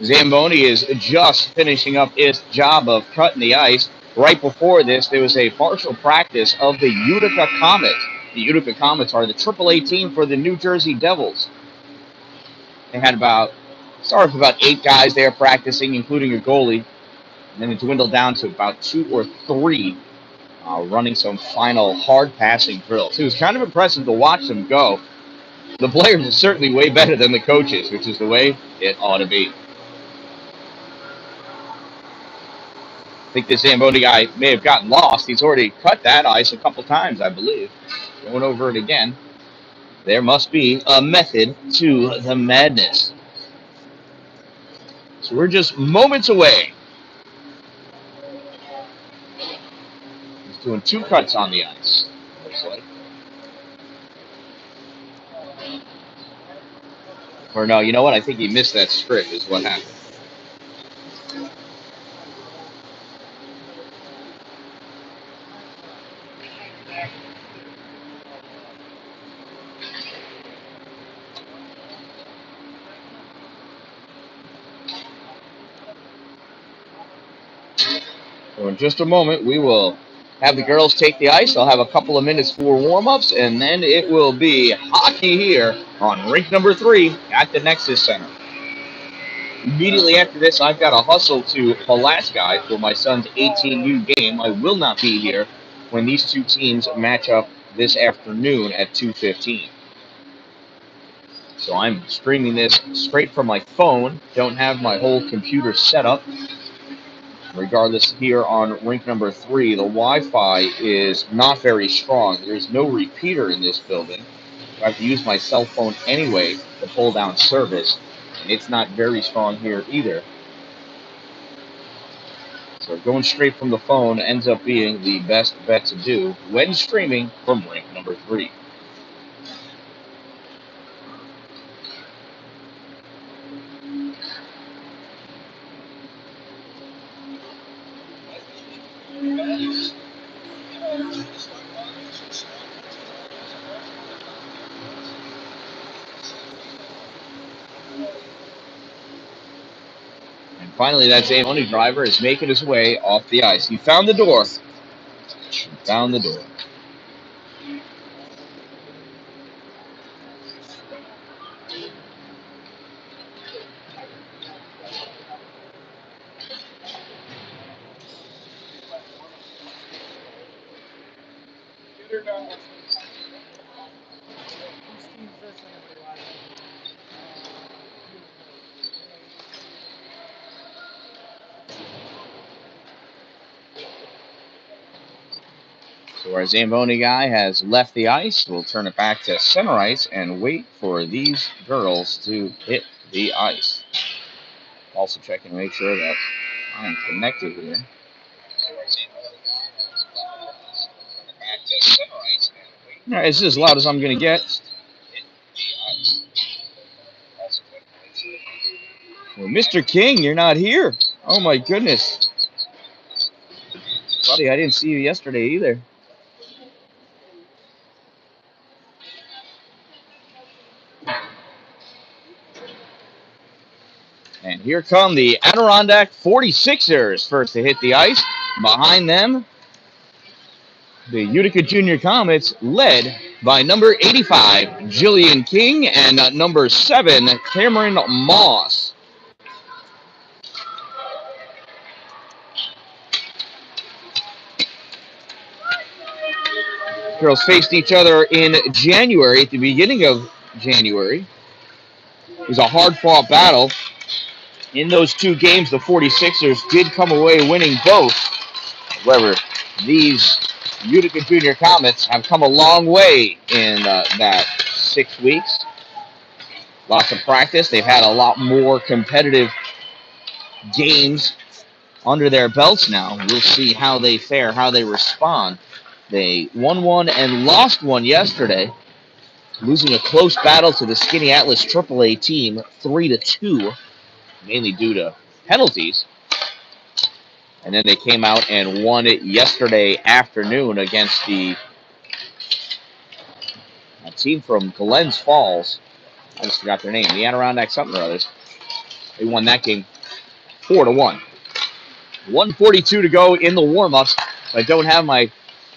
Zamboni is just finishing up its job of cutting the ice. Right before this, there was a partial practice of the Utica Comets. The Utica Comets are the AAA team for the New Jersey Devils. They had started with about 8 guys there practicing, including a goalie. And then it dwindled down to about 2 or 3 running some final hard passing drills. It was kind of impressive to watch them go. The players are certainly way better than the coaches, which is the way it ought to be. I think this Zamboni guy may have gotten lost. He's already cut that ice a couple times, I believe. Going over it again. There must be a method to the madness. So we're just moments away. He's doing 2 cuts on the ice, looks like. Or no, you know what? I think he missed that strip is what happened. So in just a moment, we will have the girls take the ice. They'll have a couple of minutes for warm-ups, and then it will be hockey here on rink number 3 at the Nexus Center. Immediately after this, I've got to hustle to Pulaski for my son's 18U game. I will not be here when these 2 teams match up this afternoon at 2:15. So I'm streaming this straight from my phone. Don't have my whole computer set up. Regardless, here on rink number 3, the Wi-Fi is not very strong. There's no repeater in this building. I have to use my cell phone anyway to pull down service. And it's not very strong here either. So going straight from the phone ends up being the best bet to do when streaming from rink number 3. And finally, that Zamboni driver is making his way off the ice. He found the door. Found the door. So our Zamboni guy has left the ice. We'll turn it back to center ice and wait for these girls to hit the ice. Also checking to make sure that I'm connected here. All right, this is as loud as I'm going to get. Well, Mr. King, you're not here. Oh, my goodness. Buddy, I didn't see you yesterday either. And here come the Adirondack 46ers first to hit the ice. Behind them, the Utica Junior Comets led by number 85, Jillian King, and number 7, Cameron Moss. Girls faced each other in January, at the beginning of January. It was a hard-fought battle. In those 2 games, the 46ers did come away winning both. However, these Utica Junior Comets have come a long way in that 6 weeks. Lots of practice. They've had a lot more competitive games under their belts now. We'll see how they fare, how they respond. They won 1 and lost 1 yesterday, losing a close battle to the Skinny Atlas AAA team 3-2, mainly due to penalties. And then they came out and won it yesterday afternoon against a team from Glens Falls. I just forgot their name. The Adirondack something or others. They won that game 4-1. 1:42 to go in the warm-ups. I don't have my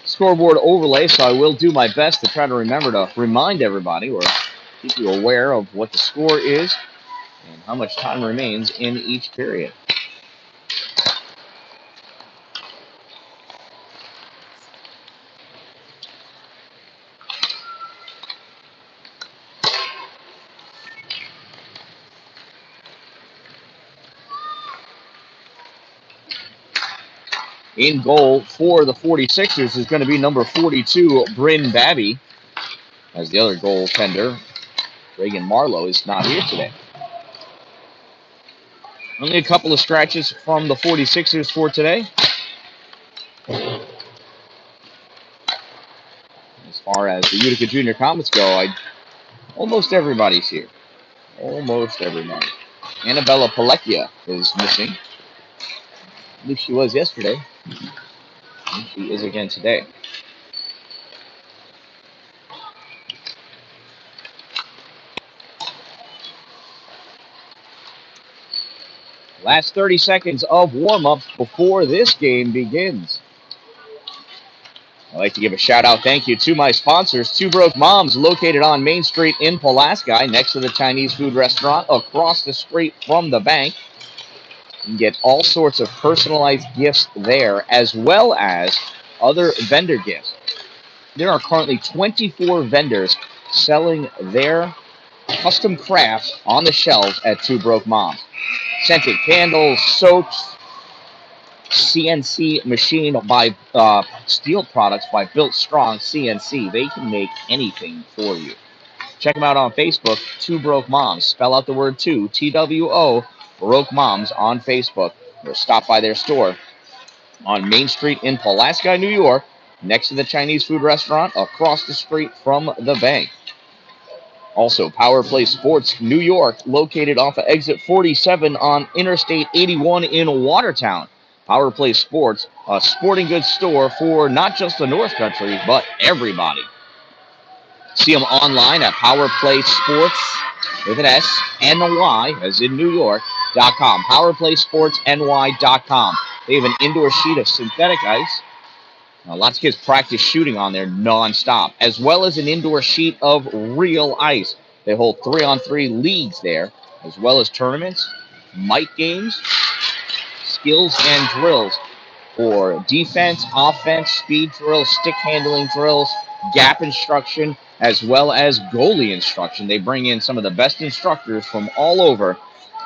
scoreboard overlay, so I will do my best to try to remember to remind everybody or keep you aware of what the score is and how much time remains in each period. In goal for the 46ers is going to be number 42, Bryn Babby, as the other goaltender, Reagan Marlowe, is not here today. Only a couple of scratches from the 46ers for today. As far as the Utica Junior Comets go, almost everybody's here. Almost everybody. Annabella Palecchia is missing. At least she was yesterday. And she is again today. Last 30 seconds of warm-up before this game begins. I'd like to give a shout-out thank you to my sponsors, Two Broke Moms, located on Main Street in Pulaski, next to the Chinese food restaurant, across the street from the bank. You can get all sorts of personalized gifts there, as well as other vendor gifts. There are currently 24 vendors selling their custom crafts on the shelves at Two Broke Moms. Scented candles, soaps, CNC machine by steel products by Built Strong CNC. They can make anything for you. Check them out on Facebook, Two Broke Moms. Spell out the word two, T-W-O, Broke Moms on Facebook. Or stop by their store on Main Street in Pulaski, New York, next to the Chinese food restaurant, across the street from the bank. Also, Power Play Sports New York, located off of exit 47 on Interstate 81 in Watertown. Power Play Sports, a sporting goods store for not just the North Country, but everybody. See them online at powerplaysports, with an S, NY, as in New York.com. Powerplaysportsny.com. They have an indoor sheet of synthetic ice. Lots of kids practice shooting on there nonstop, as well as an indoor sheet of real ice. They hold 3-on-3 leagues there, as well as tournaments, mic games, skills and drills for defense, offense, speed drills, stick handling drills, gap instruction, as well as goalie instruction. They bring in some of the best instructors from all over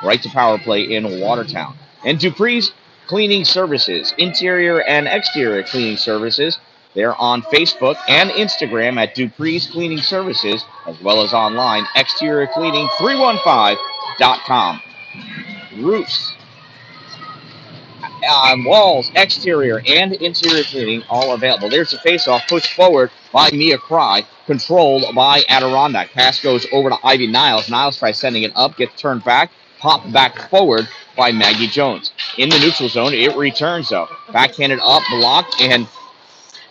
right to Power Play in Watertown. And Dupree's Cleaning Services, interior and exterior cleaning services. They're on Facebook and Instagram at Dupree's Cleaning Services, as well as online, exteriorcleaning315.com. Roofs, walls, exterior and interior cleaning, all available. There's a face-off pushed forward by Mia Cry, controlled by Adirondack. Pass goes over to Ivy Niles. Niles tries sending it up, gets turned back, popped back forward by Maggie Jones. In the neutral zone, it returns, though. Backhanded up, blocked, and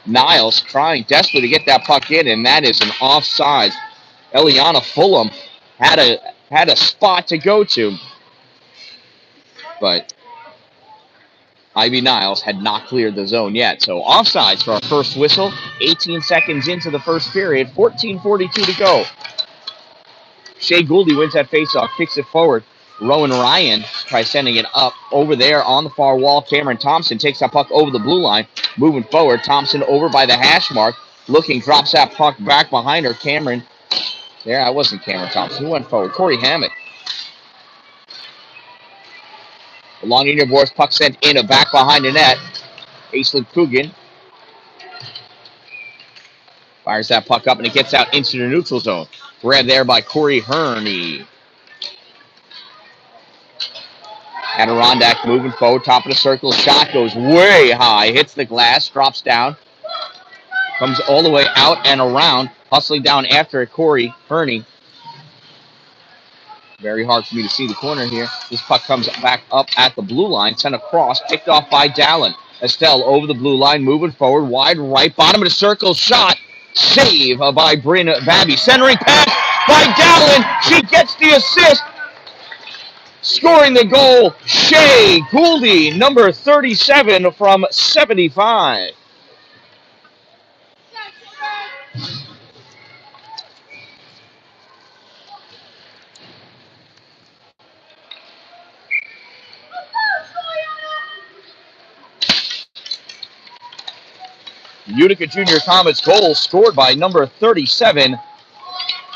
Niles trying desperately to get that puck in, and that is an offside. Eliana Fulham had a spot to go to, but Ivy Niles had not cleared the zone yet. So offsides for our first whistle. 18 seconds into the first period. 14:42 to go. Shea Gouldy wins that faceoff, kicks it forward. Rowan Ryan tries sending it up over there on the far wall. Cameron Thompson takes that puck over the blue line. Moving forward, Thompson over by the hash mark. Looking, drops that puck back behind her. Cameron, there, I wasn't Cameron Thompson. Who went forward? Corey Hammett. Along in your boards, puck sent in, a back behind the net. Aislinn Coogan fires that puck up, and it gets out into the neutral zone. Grabbed there by Corey Herney. Adirondack moving forward, top of the circle. Shot goes way high, hits the glass, drops down. Comes all the way out and around, hustling down after it, Corey Herney. Very hard for me to see the corner here. This puck comes back up at the blue line, sent across, picked off by Dalin. Estelle over the blue line, moving forward, wide right, bottom of the circle, shot, save by Bryn Babby. Centering pass by Dalin. She gets the assist. Scoring the goal, Shea Gouldy, number 37 from 75. Utica Junior Comets goal scored by number 37,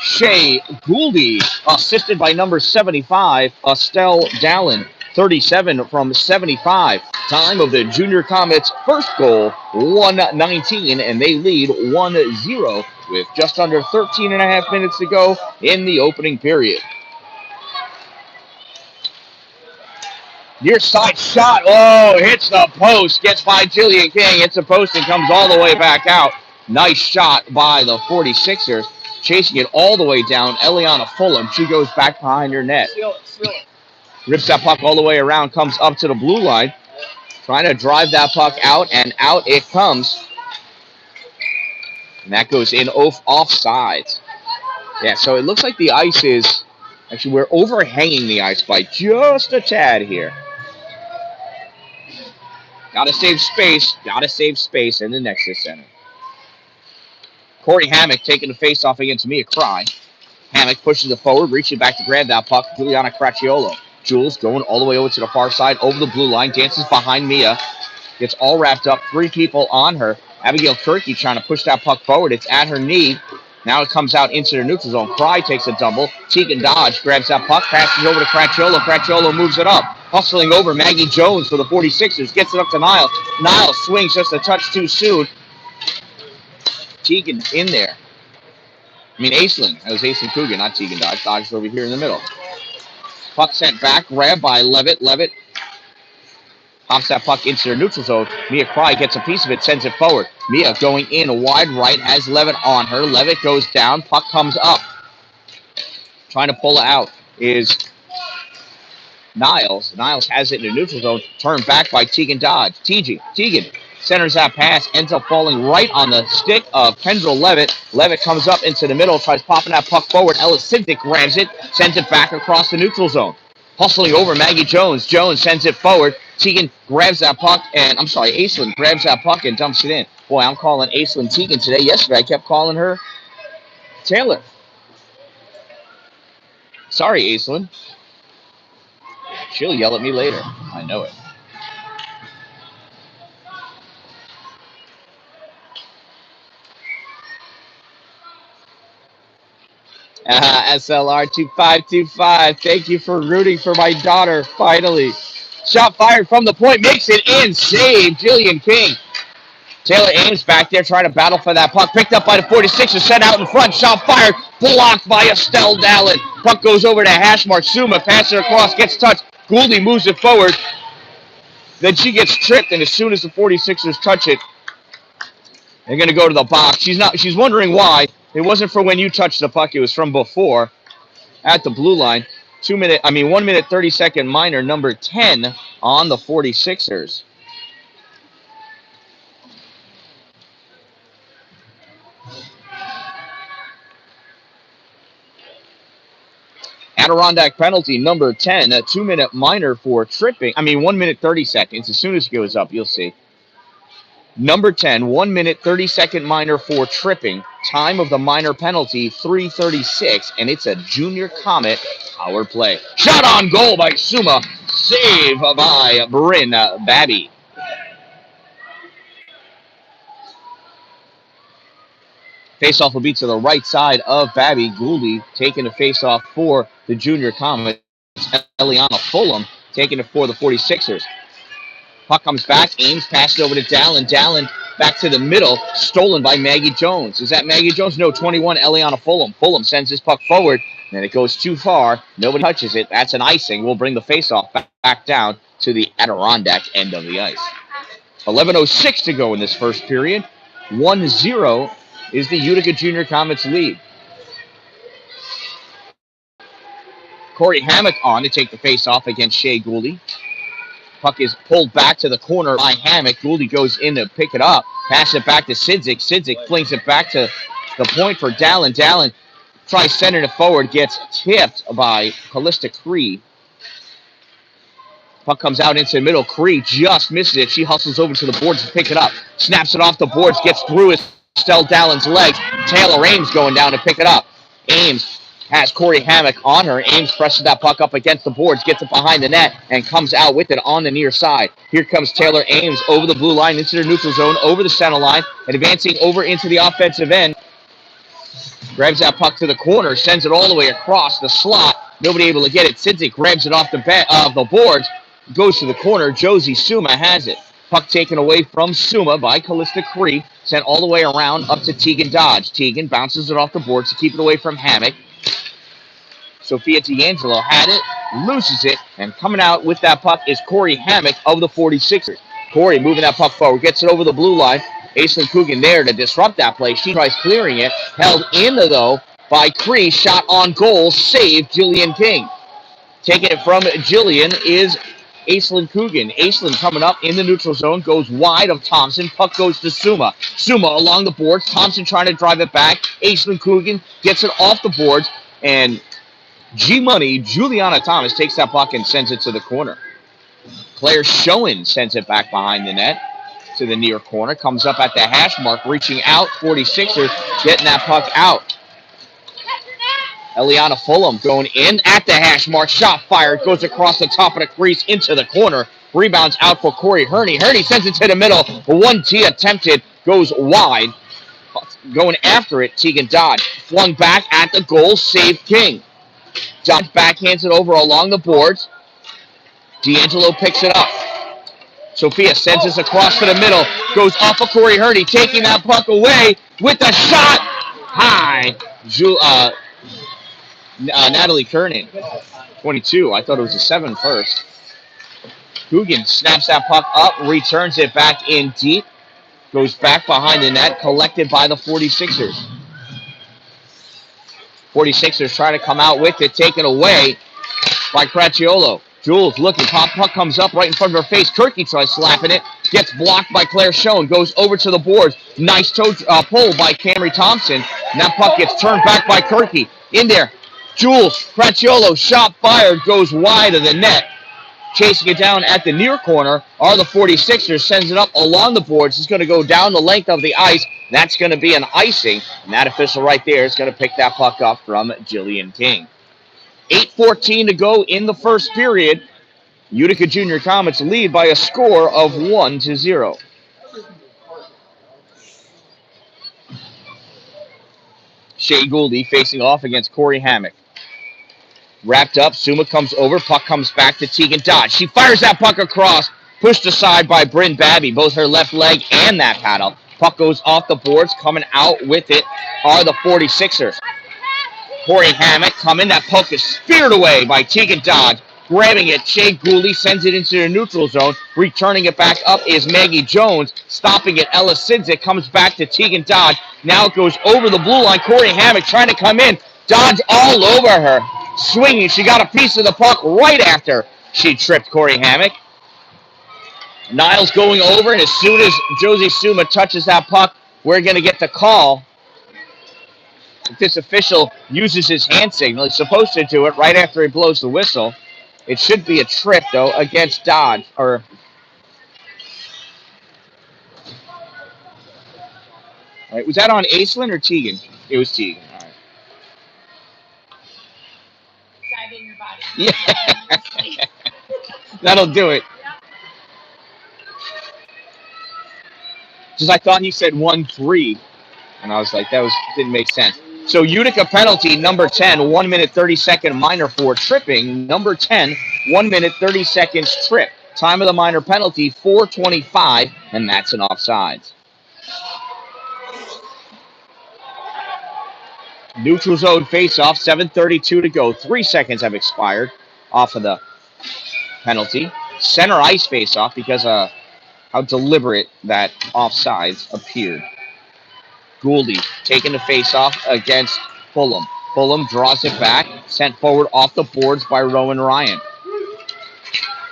Shea Gouldy, assisted by number 75, Dan-Dalin. 37 from 75. Time of the Junior Comets' first goal, 1:19, and they lead 1-0 with just under 13 and a half minutes to go in the opening period. Near side shot. Oh, hits the post. Gets by Jillian King. Hits the post and comes all the way back out. Nice shot by the 46ers. Chasing it all the way down. Eliana Fulham. She goes back behind her net. Rips that puck all the way around. Comes up to the blue line. Trying to drive that puck out, and out it comes. And that goes in offsides. Yeah, so it looks like the ice is... Actually, we're overhanging the ice by just a tad here. Gotta save space in the Nexus Center. Corey Hammock taking the face-off against Mia Cry. Hammock pushes it forward, reaching back to grab that puck. Juliana Cracciolo. Jules going all the way over to the far side, over the blue line, dances behind Mia. Gets all wrapped up, 3 people on her. Abigail Kirky trying to push that puck forward. It's at her knee. Now it comes out into the neutral zone. Cry takes a double. Tegan Dodge grabs that puck, passes over to Cracciolo. Cracciolo moves it up. Hustling over Maggie Jones for the 46ers. Gets it up to Niles. Niles swings just a touch too soon. Tegan in there. Aislinn. That was Aislinn Coogan, not Tegan Dodge. Dodge over here in the middle. Puck sent back. Grabbed by Levitt. Levitt pops that puck into their neutral zone. Mia Cry gets a piece of it, sends it forward. Mia going in wide right, has Levitt on her. Levitt goes down, puck comes up. Trying to pull it out is Niles. Niles has it in the neutral zone, turned back by Tegan Dodge. Tegan centers that pass, ends up falling right on the stick of Kendall Levitt. Levitt comes up into the middle, tries popping that puck forward. Ella Sintic grabs it, sends it back across the neutral zone. Hustling over Maggie Jones. Jones sends it forward. Tegan grabs that puck, and Aislinn grabs that puck and dumps it in. Boy, I'm calling Aislinn Tegan today. Yesterday, I kept calling her Taylor. Sorry, Aislinn. She'll yell at me later. I know it. SLR2525. Thank you for rooting for my daughter, finally. Shot fired from the point, makes it in, save Jillian King. Taylor Ames back there trying to battle for that puck. Picked up by the 46ers, sent out in front. Shot fired, blocked by Estelle Dallin. Puck goes over to Hashmark. Suma passes it across, gets touched. Gouldy moves it forward. Then she gets tripped, and as soon as the 46ers touch it, they're going to go to the box. She's wondering why. It wasn't for when you touched the puck. It was from before at the blue line. 1 minute 30-second minor, number 10 on the 46ers. Adirondack penalty, number 10, a 2-minute minor for tripping. 1 minute 30 seconds. As soon as it goes up, you'll see. Number 10, 1 minute 30-second minor for tripping. Time of the minor penalty, 3:36, and it's a Junior Comet power play. Shot on goal by Suma. Save by Bryn Babby. Faceoff will be to the right side of Babby. Gouldy taking the faceoff for the Junior Comets. Eliana Fulham taking it for the 46ers. Puck comes back. Ames passes over to Dallin. Dallin back to the middle. Stolen by Maggie Jones. Is that Maggie Jones? No, 21, Eliana Fulham. Fulham sends his puck forward. And it goes too far. Nobody touches it. That's an icing. We'll bring the faceoff back down to the Adirondack end of the ice. 11:06 to go in this first period. 1-0 is the Utica Junior Comets lead. Corey Hammock on to take the faceoff against Shea Gouldy. Puck is pulled back to the corner by Hammock. Gouldy goes in to pick it up. Pass it back to Sidzik. Sidzik flings it back to the point for Dallin. Dallin tries centering it forward. Gets tipped by Callista Cree. Puck comes out into the middle. Cree just misses it. She hustles over to the boards to pick it up. Snaps it off the boards. Gets through Dan-Dalin's legs. Taylor Ames going down to pick it up. Ames has Corey Hammock on her. Ames presses that puck up against the boards. Gets it behind the net and comes out with it on the near side. Here comes Taylor Ames over the blue line into the neutral zone. Over the center line. And advancing over into the offensive end. Grabs that puck to the corner. Sends it all the way across the slot. Nobody able to get it. Sidzik grabs it off the boards. Goes to the corner. Josie Suma has it. Puck taken away from Suma by Callista Cree. Sent all the way around up to Tegan Dodge. Tegan bounces it off the boards to keep it away from Hammock. Sophia D'Angelo had it. Loses it. And coming out with that puck is Corey Hammock of the 46ers. Corey moving that puck forward. Gets it over the blue line. Aislinn Coogan there to disrupt that play. She tries clearing it. Held in, though, by Cree. Shot on goal. Saved Jillian King. Taking it from Jillian is Aislinn Coogan. Aislinn coming up in the neutral zone. Goes wide of Thompson. Puck goes to Suma. Suma along the boards. Thompson trying to drive it back. Aislinn Coogan gets it off the boards. And G-Money, Juliana Thomas, takes that puck and sends it to the corner. Claire Schoen sends it back behind the net to the near corner. Comes up at the hash mark. Reaching out. 46ers getting that puck out. Eliana Fulham going in at the hash mark. Shot fired. Goes across the top of the crease into the corner. Rebounds out for Corey Herney. Herney sends it to the middle. 1T attempted. Goes wide. Going after it, Tegan Dodge. Flung back at the goal. Saved King. Dodge backhands it over along the boards. D'Angelo picks it up. Sophia sends this across to the middle. Goes off of Corey Herney. Taking that puck away with a shot. High. Natalie Kernan, 22. I thought it was a 7 first. Coogan snaps that puck up, returns it back in deep, goes back behind the net, collected by the 46ers. 46ers trying to come out with it, taken away by Cracchiolo. Jules looking, puck comes up right in front of her face. Kirky tries slapping it, gets blocked by Claire Schoen, goes over to the boards. Nice pull by Camry Thompson. And that puck gets turned back by Kirky. In there. Jules, Cracchiolo, shot fired, goes wide of the net. Chasing it down at the near corner are the 46ers, sends it up along the boards. It's going to go down the length of the ice. That's going to be an icing. And that official right there is going to pick that puck up from Jillian King. 8:14 to go in the first period. Utica Junior Comets lead by a score of 1-0. Shea Gouldy facing off against Corey Hammock. Wrapped up, Suma comes over, puck comes back to Tegan Dodge. She fires that puck across, pushed aside by Bryn Babby, both her left leg and that paddle. Puck goes off the boards, coming out with it are the 46ers. Corey Hammock coming, that puck is speared away by Tegan Dodge. Grabbing it, Shea Gouldy sends it into the neutral zone. Returning it back up is Maggie Jones. Stopping it, Ella Sidzik comes back to Tegan Dodge. Now it goes over the blue line. Corey Hammock trying to come in. Dodge all over her. Swinging, she got a piece of the puck right after she tripped Corey Hammock. Niles going over, and as soon as Josie Suma touches that puck, we're going to get the call. If this official uses his hand signal, he's supposed to do it right after he blows the whistle. It should be a trip, though, against Dodge. All right, was that on Aislinn or Tegan? It was Tegan. All right. Dive in your body. Yeah. That'll do it. Just I thought he said 1-3, and I was like, didn't make sense. So Utica penalty, number 10, 1 minute 30 second minor for tripping. Number 10, 1 minute 30 seconds trip. Time of the minor penalty, 4:25, and that's an offsides. Neutral zone face-off, 7:32 to go. 3 seconds have expired off of the penalty. Center ice face-off because of how deliberate that offsides appeared. Gouldy taking the face-off against Fulham. Fulham draws it back, sent forward off the boards by Rowan Ryan.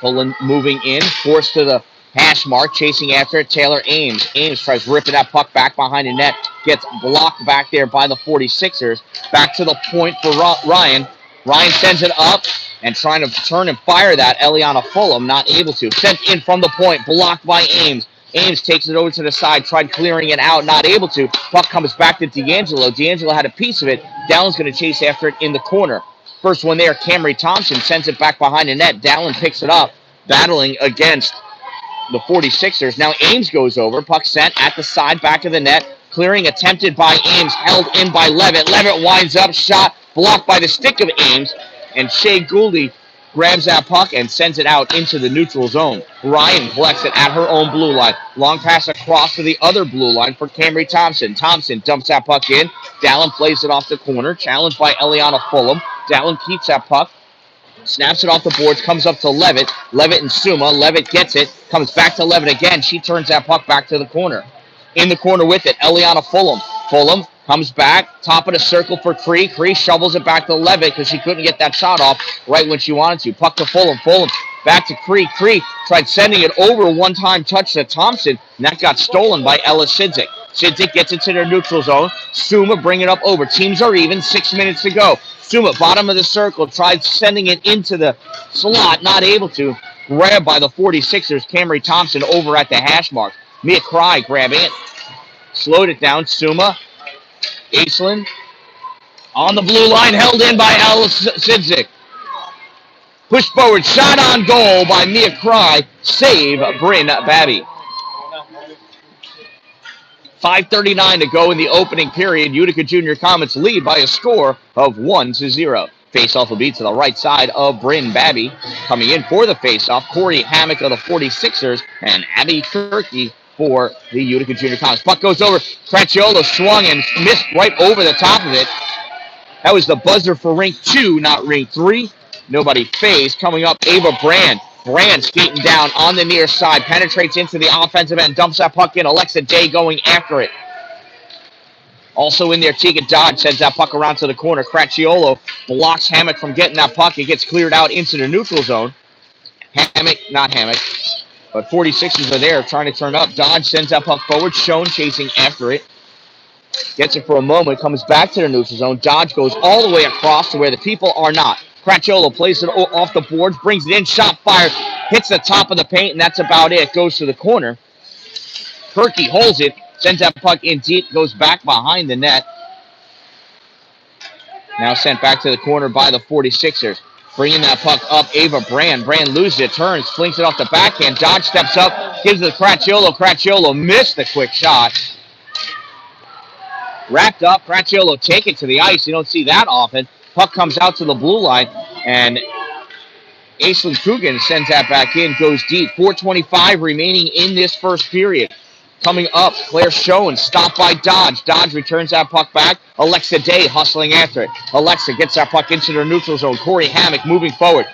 Fulham moving in, forced to the hash mark, chasing after it, Taylor Ames. Ames tries ripping that puck back behind the net, gets blocked back there by the 46ers. Back to the point for Ryan. Ryan sends it up, and trying to turn and fire that. Eliana Fulham not able to. Sent in from the point, blocked by Ames. Ames takes it over to the side, tried clearing it out, not able to. Puck comes back to D'Angelo. D'Angelo had a piece of it. Dallin's going to chase after it in the corner. First one there, Camry Thompson sends it back behind the net. Dalin picks it up, battling against the 46ers. Now Ames goes over. Puck sent at the side, back of the net. Clearing attempted by Ames, held in by Levitt. Levitt winds up, shot blocked by the stick of Ames. And Shea Gouldy grabs that puck and sends it out into the neutral zone. Ryan collects it at her own blue line. Long pass across to the other blue line for Camry Thompson. Thompson dumps that puck in. Dalin plays it off the corner. Challenged by Eliana Fulham. Dalin keeps that puck. Snaps it off the boards, comes up to Levitt. Levitt and Suma. Levitt gets it, comes back to Levitt again. She turns that puck back to the corner. In the corner with it, Eliana Fulham. Fulham comes back, top of the circle for Cree. Cree shovels it back to Levitt because she couldn't get that shot off right when she wanted to. Puck to Fulham. Fulham back to Cree. Cree tried sending it over, one-time touch to Thompson, and that got stolen by Ella Sidzik. Sidzik gets into their neutral zone. Suma bring it up over. Teams are even, 6 minutes to go. Suma, bottom of the circle, tried sending it into the slot, not able to. Grabbed by the 46ers, Camry Thompson over at the hash mark. Mia Cry grab it. Slowed it down. Suma. Aislinn on the blue line, held in by Ella Sidzik. Push forward, shot on goal by Mia Cry. Save Bryn Babby. 5:39 to go in the opening period. Utica Junior Comets lead by a score of 1-0. Faceoff will be to the right side of Bryn Babby. Coming in for the faceoff, Corey Hammock of the 46ers and Abby Kirky for the Utica Junior Comets. Puck goes over. Cracchiolo swung and missed right over the top of it. That was the buzzer for ring 2, not ring 3. Nobody phased. Coming up, Ava Brand. Brand skating down on the near side, penetrates into the offensive end, dumps that puck in. Alexa Day going after it. Also in there, Tegan Dodge sends that puck around to the corner. Cracchiolo blocks Hammock from getting that puck. It gets cleared out into the neutral zone. Hammock, not Hammock, but 46ers are there trying to turn up. Dodge sends that puck forward. Schoen chasing after it. Gets it for a moment, comes back to the neutral zone. Dodge goes all the way across to where the people are not. Cracchiolo plays it off the boards, brings it in, shot fired, hits the top of the paint, and that's about it. Goes to the corner. Kirky holds it, sends that puck in deep, goes back behind the net. Now sent back to the corner by the 46ers. Bringing that puck up, Ava Brand. Brand loses it, turns, flings it off the backhand. Dodge steps up, gives it to Cracchiolo. Cracchiolo missed the quick shot. Wrapped up, Cracchiolo take it to the ice. You don't see that often. Puck comes out to the blue line, and Aislinn Coogan sends that back in, goes deep. 4:25 remaining in this first period. Coming up, Claire Schoen, stopped by Dodge. Dodge returns that puck back. Alexa Day hustling after it. Alexa gets that puck into their neutral zone. Corey Hammock moving forward.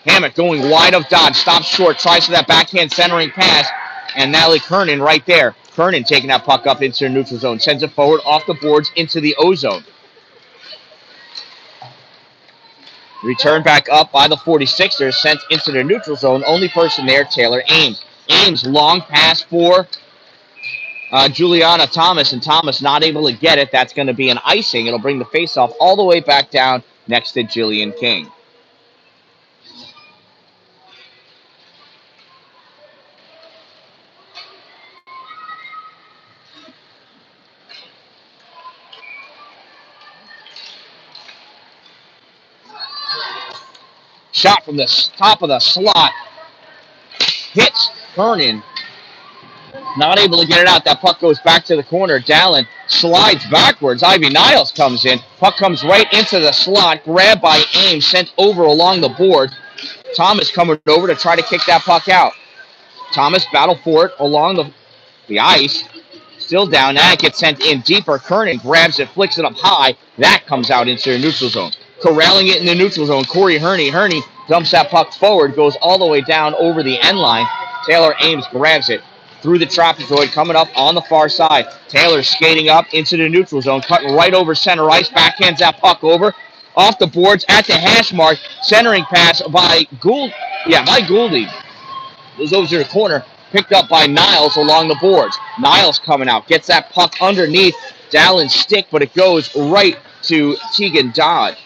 Hammock going wide of Dodge, stops short, tries for that backhand centering pass, and Natalie Kernan right there. Kernan taking that puck up into their neutral zone, sends it forward off the boards into the O-zone. Returned back up by the 46ers, sent into their neutral zone. Only person there, Taylor Ames. Ames, long pass for Juliana Thomas, and Thomas not able to get it. That's going to be an icing. It'll bring the faceoff all the way back down next to Jillian King. Shot from the top of the slot. Hits Kernan. Not able to get it out. That puck goes back to the corner. Dalin slides backwards. Ivy Niles comes in. Puck comes right into the slot. Grabbed by Ames. Sent over along the board. Thomas coming over to try to kick that puck out. Thomas battle for it along the ice. Still down. That gets sent in deeper. Kernan grabs it, flicks it up high. That comes out into the neutral zone. Corralling it in the neutral zone. Corey Herney. Herney dumps that puck forward. Goes all the way down over the end line. Taylor Ames grabs it through the trapezoid, coming up on the far side. Taylor skating up into the neutral zone, cutting right over center ice. Backhands that puck over. Off the boards at the hash mark. Centering pass by Gouldy. Goes over to the corner. Picked up by Niles along the boards. Niles coming out. Gets that puck underneath Dallin's stick, but it goes right to Tegan Dodge.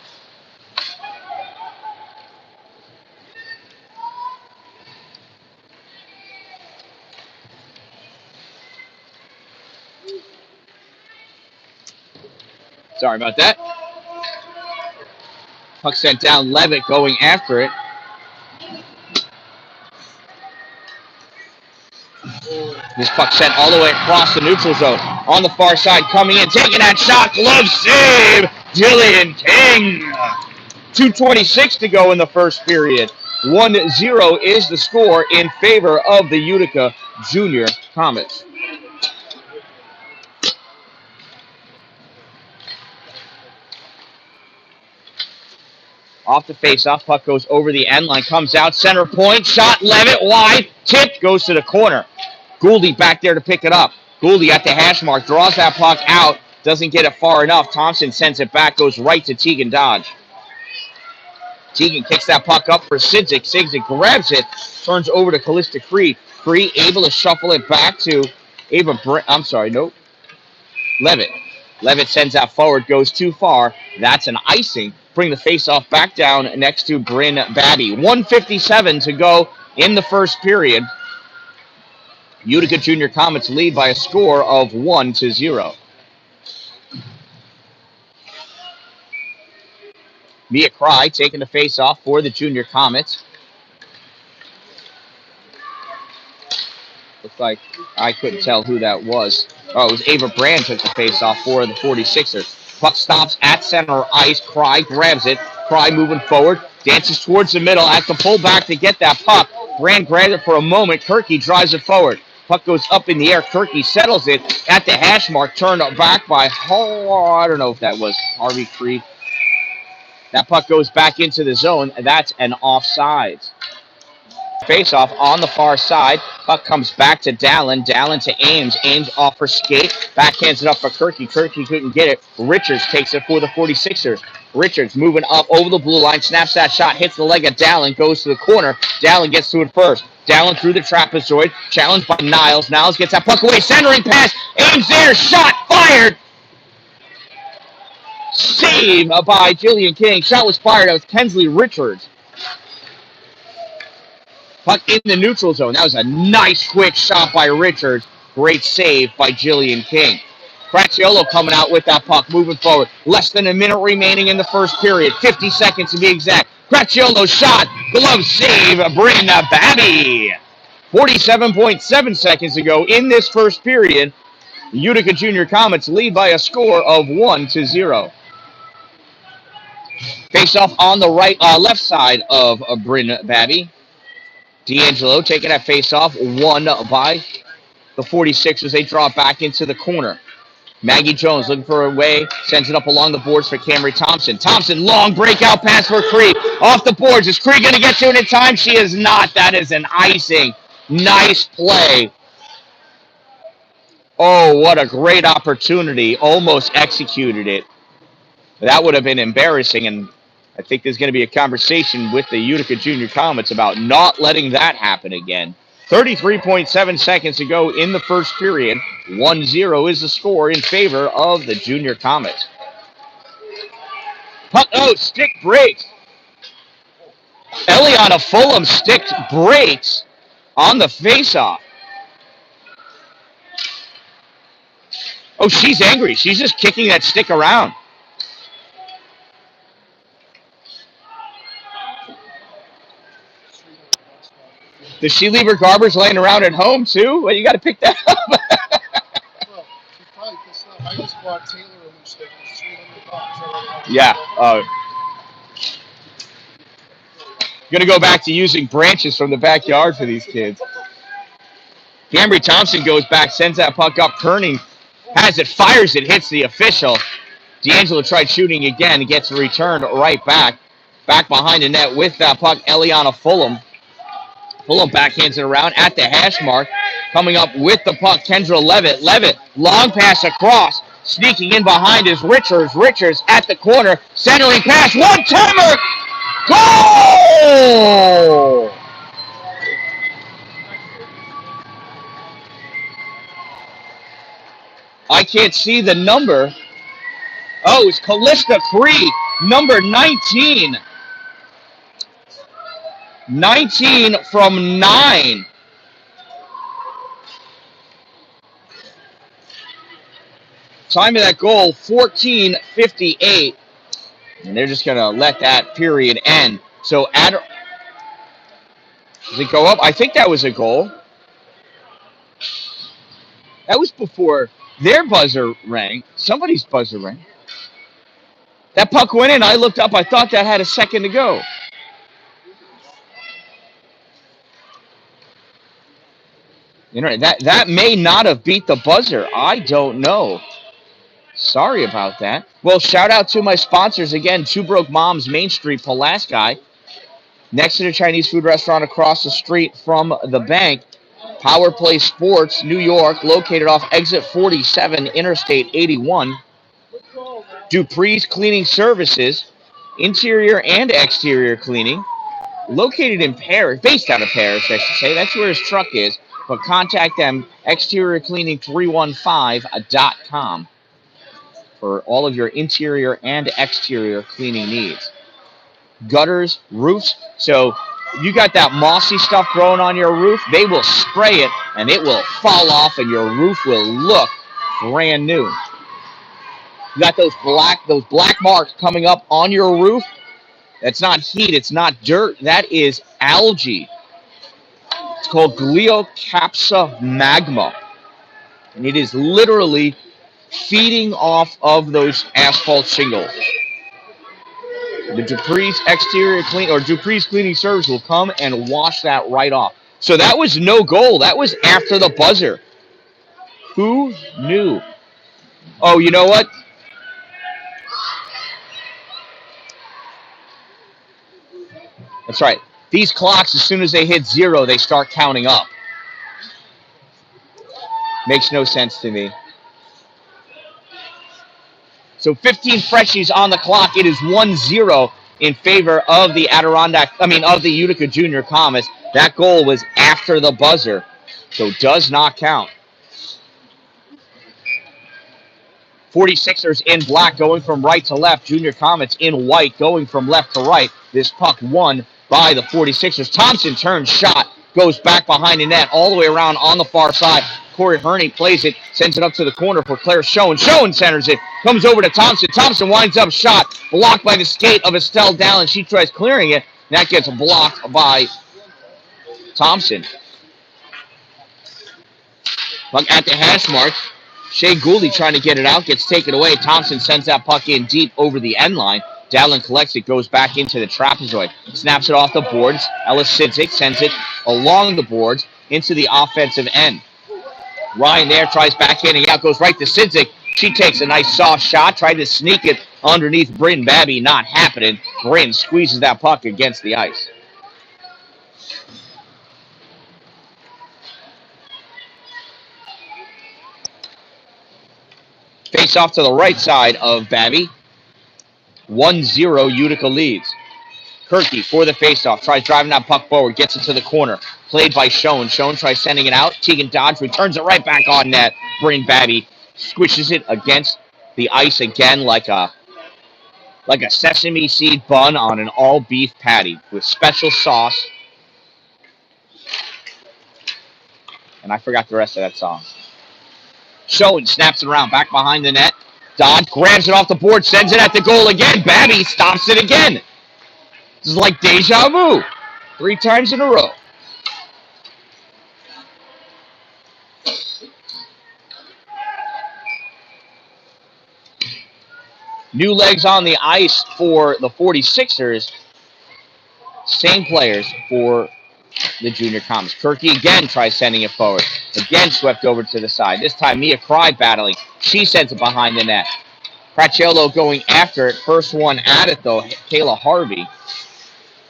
Sorry about that. Puck sent down. Levitt going after it. This puck sent all the way across the neutral zone. On the far side, coming in, taking that shot. Glove save. Jillian King. 2:26 to go in the first period. 1-0 is the score in favor of the Utica Junior Comets. Off the face-off, puck goes over the end line, comes out, center point, shot, Levitt, wide, tip, goes to the corner. Gouldy back there to pick it up. Gouldy at the hash mark, draws that puck out, doesn't get it far enough. Thompson sends it back, goes right to Tegan Dodge. Tegan kicks that puck up for Sidzik. Sidzik grabs it, turns over to Callista Cree. Cree able to shuffle it back to Levitt. Levitt sends that forward, goes too far. That's an icing. Bring the face-off back down next to Bryn Babby. 1:57 to go in the first period. Utica Junior Comets lead by a score of 1-0. Mia Cry taking the face-off for the Junior Comets. Looks like I couldn't tell who that was. Oh, it was Ava Brand took the face-off for the 46ers. Puck stops at center ice. Cry grabs it. Cry moving forward. Dances towards the middle. Has to pull back to get that puck. Brand grabs it for a moment. Kirky drives it forward. Puck goes up in the air. Kirky settles it at the hash mark. Turned back by, I don't know if that was Harvey Creed. That puck goes back into the zone. That's an offsides. Face-off on the far side. Puck comes back to Dallin. Dallin to Ames. Ames off her skate. Backhands it up for Kirky. Kirky couldn't get it. Richards takes it for the 46ers. Richards moving up over the blue line. Snaps that shot. Hits the leg of Dallin. Goes to the corner. Dallin gets to it first. Dallin through the trapezoid. Challenged by Niles. Niles gets that puck away. Centering pass. Ames there. Shot fired. Save by Jillian King. Shot was fired. That was Kensley Richards. Puck in the neutral zone. That was a nice quick shot by Richards. Great save by Jillian King. Cracciolo coming out with that puck, moving forward. Less than a minute remaining in the first period. 50 seconds to be exact. Cracciolo shot. Glove save. Bryn Babby. 47.7 seconds to go in this first period. The Utica Junior Comets lead by a score of 1-0. Face off on the left side of Bryn Babby. D'Angelo taking that face-off, won by the 46ers. They draw it back into the corner. Maggie Jones looking for a way, sends it up along the boards for Camry Thompson. Thompson, long breakout pass for Cree. Off the boards. Is Cree going to get to it in time? She is not. That is an icing. Nice play. Oh, what a great opportunity. Almost executed it. That would have been embarrassing, and I think there's going to be a conversation with the Utica Junior Comets about not letting that happen again. 33.7 seconds to go in the first period. 1-0 is the score in favor of the Junior Comets. Puck, stick breaks. Eliana Fulham stick breaks on the faceoff. Oh, she's angry. She's just kicking that stick around. Does she leave her garbage laying around at home, too? Well, you got to pick that up. Well, she's probably pissed off. I just bought Taylor a new stick. It's $300. Yeah. Going to go back to using branches from the backyard for these kids. Camry Thompson goes back, sends that puck up. Kerning has it, fires it, hits the official. D'Angelo tried shooting again. He gets returned right back. Back behind the net with that puck, Eliana Fulham. Fulham backhands it around at the hash mark. Coming up with the puck, Kendra Levitt. Levitt, long pass across. Sneaking in behind is Richards. Richards at the corner. Centering pass. One-timer. Goal! I can't see the number. Oh, it's Callista Cree, number 19. 19 from 9. Time of that goal, 14:58. And they're just going to let that period end. So, does it go up? I think that was a goal. That was before their buzzer rang. Somebody's buzzer rang. That puck went in. I looked up. I thought that had a second to go. You know, that may not have beat the buzzer. I don't know. Sorry about that. Well, shout out to my sponsors again. Two Broke Moms, Main Street, Pulaski. Next to the Chinese food restaurant across the street from the bank. Power Play Sports, New York, located off exit 47, Interstate 81. Dupree's Cleaning Services, interior and exterior cleaning, located in Paris, based out of Paris, I should say. That's where his truck is. But contact them, exteriorcleaning315.com, for all of your interior and exterior cleaning needs. Gutters, roofs. So you got that mossy stuff growing on your roof, they will spray it and it will fall off and your roof will look brand new. You got those black marks coming up on your roof. That's not heat, it's not dirt, that is algae. It's called Glycopsa magma. And it is literally feeding off of those asphalt shingles. The Dupree's Dupree's Cleaning Service will come and wash that right off. So that was no goal. That was after the buzzer. Who knew? Oh, you know what? That's right. These clocks, as soon as they hit 0, they start counting up. Makes no sense to me. So 15 freshies on the clock. It is 1-0 in favor of the of the Utica Junior Comets. That goal was after the buzzer, so does not count. 46ers in black going from right to left. Junior Comets in white going from left to right. This puck won by the 46ers. Thompson turns shot, goes back behind the net, all the way around on the far side. Corey Herney plays it, sends it up to the corner for Claire Schoen. Schoen centers it, comes over to Thompson. Thompson winds up shot, blocked by the skate of Dan-Dalin. She tries clearing it, and that gets blocked by Thompson. Puck at the hash marks. Shea Gouldy trying to get it out, gets taken away. Thompson sends that puck in deep over the end line. Dalin collects it, goes back into the trapezoid, snaps it off the boards. Ellis Sidzik sends it along the boards into the offensive end. Ryan there tries backhanding out, goes right to Sidzik. She takes a nice soft shot, tried to sneak it underneath Bryn Babby, not happening. Bryn squeezes that puck against the ice. Face off to the right side of Babby. 1-0 Utica leads. Kirky for the faceoff. Tries driving that puck forward. Gets it to the corner. Played by Schoen. Schoen tries sending it out. Tegan Dodge returns it right back on net. Bryn Babby squishes it against the ice again like a sesame seed bun on an all-beef patty with special sauce. And I forgot the rest of that song. Schoen snaps it around. Back behind the net. Dodge grabs it off the board. Sends it at the goal again. Babby stops it again. This is like deja vu. 3 times in a row. New legs on the ice for the 46ers. Same players for the Junior Comets. Kirky again tries sending it forward. Again swept over to the side. This time Mia Cry battling. She sends it behind the net. Cracciolo going after it. First one at it though, Kayla Harvey.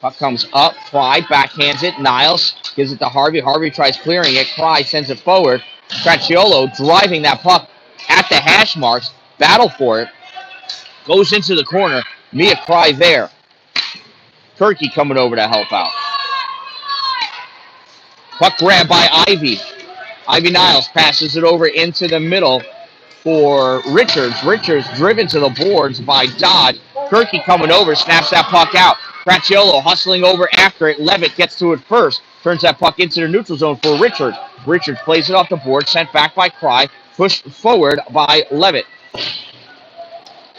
Puck comes up. Cry backhands it. Niles gives it to Harvey. Harvey tries clearing it. Cry sends it forward. Cracciolo driving that puck at the hash marks. Battle for it. Goes into the corner. Mia Cry there. Kirky coming over to help out. Puck grab by Ivy. Ivy Niles passes it over into the middle for Richards. Richards driven to the boards by Dodd. Kirky coming over, snaps that puck out. Cracciolo hustling over after it. Levitt gets to it first. Turns that puck into the neutral zone for Richards. Richards plays it off the board, sent back by Cry. Pushed forward by Levitt.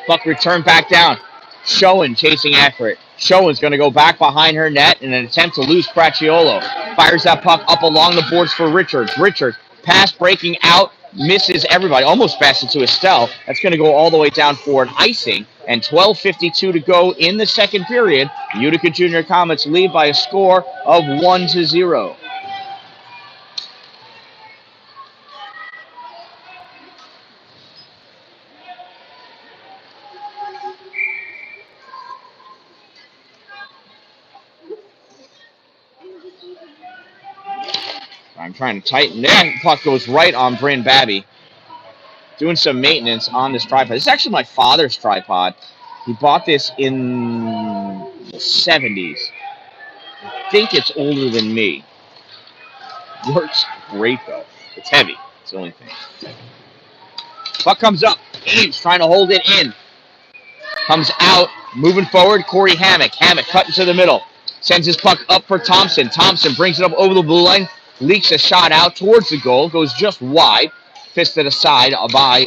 Puck returned back down. Schoen chasing after it. Schoen's going to go back behind her net in an attempt to lose Cracchiolo. Fires that puck up along the boards for Richards. Richards, pass breaking out, misses everybody. Almost passed it to Estelle. That's going to go all the way down for an icing. And 12:52 to go in the second period. Utica Junior Comets lead by a score of 1-0. I'm trying to tighten that. Puck goes right on Bryn Babby. Doing some maintenance on this tripod. This is actually my father's tripod. He bought this in the 70s. I think it's older than me. Works great, though. It's heavy. It's the only thing. Puck comes up. Ames trying to hold it in. Comes out. Moving forward, Corey Hammock. Hammock cutting to the middle. Sends his puck up for Thompson. Thompson brings it up over the blue line. Leaks a shot out towards the goal. Goes just wide. Fisted aside by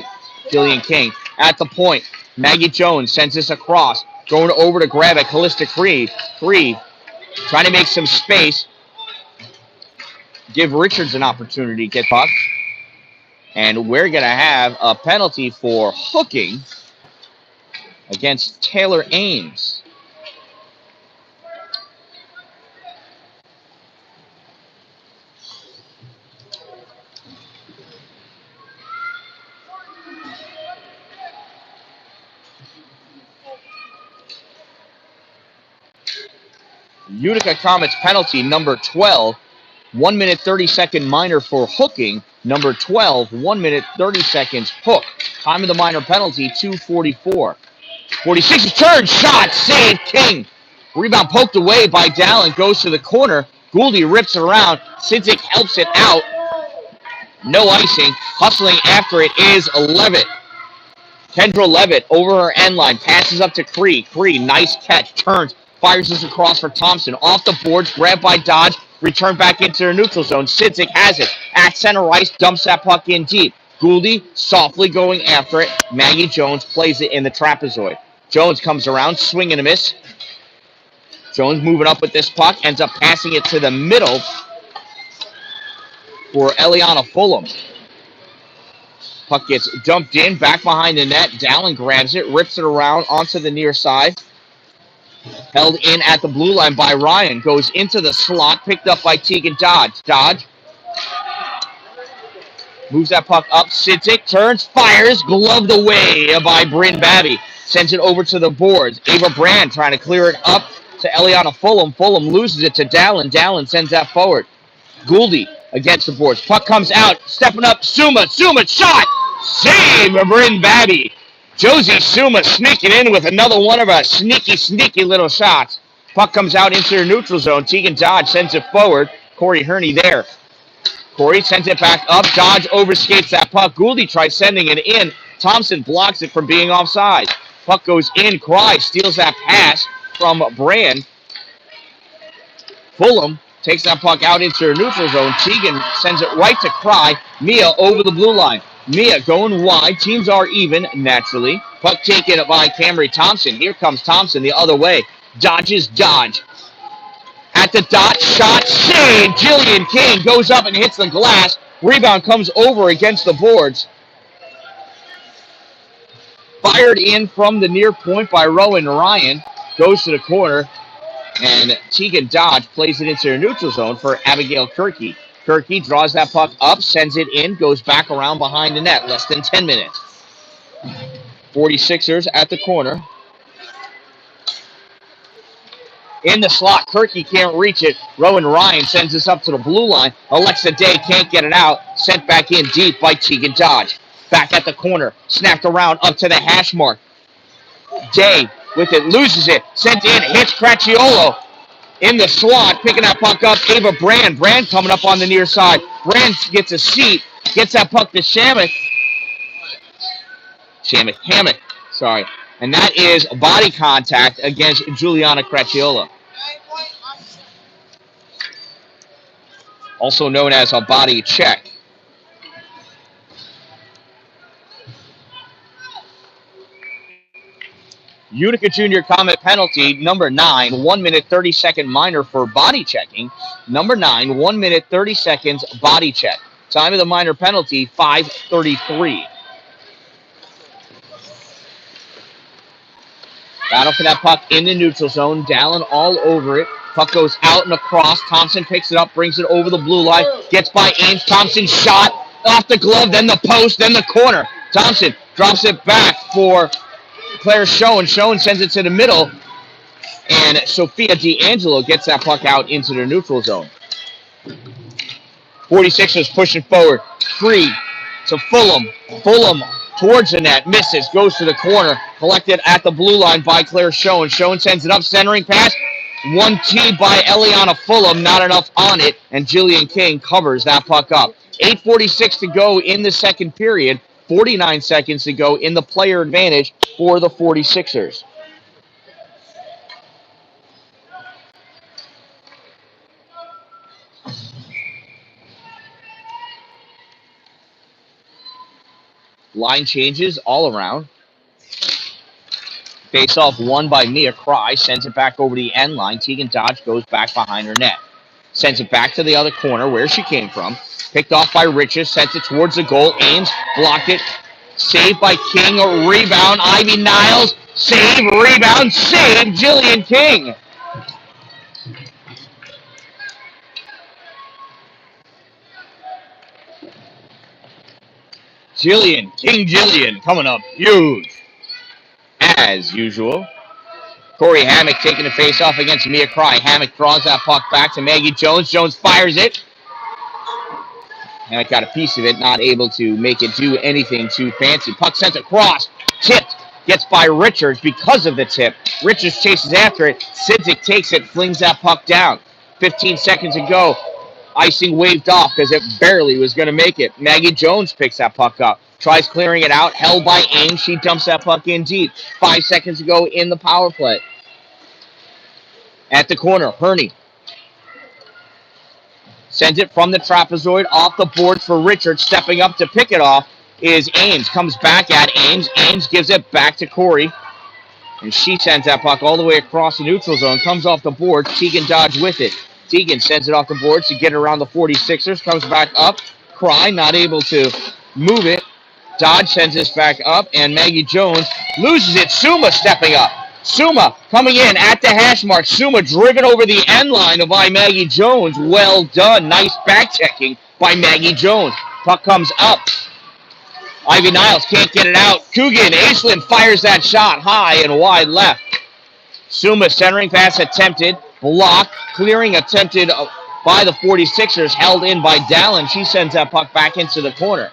Jillian King. At the point, Maggie Jones sends this across. Going over to grab it. Callista Free. Trying to make some space. Give Richards an opportunity to get puck. And we're going to have a penalty for hooking against Taylor Ames. Utica Comets penalty number 12. 1 minute 30-second minor for hooking. Number 12, 1 minute 30 seconds hook. Time of the minor penalty, 2:44. 46 turn, shot, save, King. Rebound poked away by Dalin, goes to the corner. Gouldy rips it around. Sidzik helps it out. No icing. Hustling after it is Levitt. Kendra Levitt over her end line. Passes up to Cree. Cree, nice catch. Turns. Fires this across for Thompson. Off the boards. Grabbed by Dodge. Return back into their neutral zone. Sidzik has it. At center ice. Dumps that puck in deep. Gouldy softly going after it. Maggie Jones plays it in the trapezoid. Jones comes around. Swing and a miss. Jones moving up with this puck. Ends up passing it to the middle for Eliana Fulham. Puck gets dumped in, back behind the net. Dalin grabs it, rips it around onto the near side. Held in at the blue line by Ryan. Goes into the slot, picked up by Tegan Dodge. Dodge moves that puck up. Sidzik turns, fires, gloved away by Bryn Babby. Sends it over to the boards. Ava Brand trying to clear it up to Eliana Fulham. Fulham loses it to Dalin. Dalin sends that forward. Gouldy against the boards. Puck comes out. Stepping up. Suma shot. Save Bryn Babby. Josie Suma sneaking in with another one of our sneaky little shots. Puck comes out into your neutral zone. Tegan Dodge sends it forward. Corey Herney there. Corey sends it back up. Dodge overskates that puck. Gouldy tries sending it in. Thompson blocks it from being offside. Puck goes in. Cry steals that pass from Brand. Fulham takes that puck out into her neutral zone. Tegan sends it right to Cry. Mia over the blue line. Mia going wide. Teams are even, naturally. Puck taken by Camry Thompson. Here comes Thompson the other way. Dodges Dodge. At the dot, shot, save. Jillian King goes up and hits the glass. Rebound comes over against the boards. Fired in from the near point by Rowan Ryan. Goes to the corner. And Tegan Dodge plays it into her neutral zone for Abigail Kirky. Kirky draws that puck up, sends it in, goes back around behind the net. Less than 10 minutes. 46ers at the corner. In the slot, Kirky can't reach it. Rowan Ryan sends this up to the blue line. Alexa Day can't get it out. Sent back in deep by Tegan Dodge. Back at the corner. Snapped around up to the hash mark. Day with it, loses it. Sent in, hits Cracchiolo. In the slot, picking that puck up, Ava Brand. Brand coming up on the near side. Brand gets a seat, gets that puck to Hammock, sorry. And that is body contact against Juliana Cracchiola. Also known as a body check. Utica Junior Comet penalty, number 9, 1 minute 30 second minor for body checking. Number 9, 1 minute 30 seconds body check. Time of the minor penalty, 5:33. Battle for that puck in the neutral zone. Dalin all over it. Puck goes out and across. Thompson picks it up, brings it over the blue line. Gets by Ames. Thompson shot off the glove, then the post, then the corner. Thompson drops it back for Claire Schoen. Schoen sends it to the middle. And Sophia D'Angelo gets that puck out into the neutral zone. 46ers pushing forward. Free to Fulham. Fulham towards the net. Misses. Goes to the corner. Collected at the blue line by Claire Schoen. Schoen sends it up. Centering pass. 1T by Eliana Fulham. Not enough on it. And Jillian King covers that puck up. 8:46 to go in the second period. 49 seconds to go in the player advantage for the 46ers. Line changes all around. Face-off won by Mia Cry. Sends it back over the end line. Tegan Dodge goes back behind her net. Sends it back to the other corner where she came from. Picked off by Riches. Sends it towards the goal. Ames blocked it. Saved by King. A rebound. Ivy Niles. Save. Rebound. Save. Jillian King. Jillian coming up huge. As usual. Corey Hammock taking the face-off against Mia Cry. Hammock draws that puck back to Maggie Jones. Jones fires it. Hammock got a piece of it, not able to make it do anything too fancy. Puck sent across. Tipped. Gets by Richards because of the tip. Richards chases after it. Sidzik takes it, flings that puck down. 15 seconds to go. Icing waved off because it barely was going to make it. Maggie Jones picks that puck up. Tries clearing it out. Held by Ames. She dumps that puck in deep. 5 seconds to go in the power play. At the corner, Herney sends it from the trapezoid off the boards for Richards. Stepping up to pick it off is Ames. Comes back at Ames. Ames gives it back to Corey. And she sends that puck all the way across the neutral zone. Comes off the board. Tegan Dodge with it. Tegan sends it off the boards to get around the 46ers. Comes back up. Cry not able to move it. Dodge sends this back up. And Maggie Jones loses it. Suma stepping up. Suma coming in at the hash mark. Suma driven over the end line by Maggie Jones. Well done. Nice back checking by Maggie Jones. Puck comes up. Ivy Niles can't get it out. Coogan, Aislinn fires that shot high and wide left. Suma centering pass attempted. Block. Clearing attempted by the 46ers. Held in by Dalin. She sends that puck back into the corner.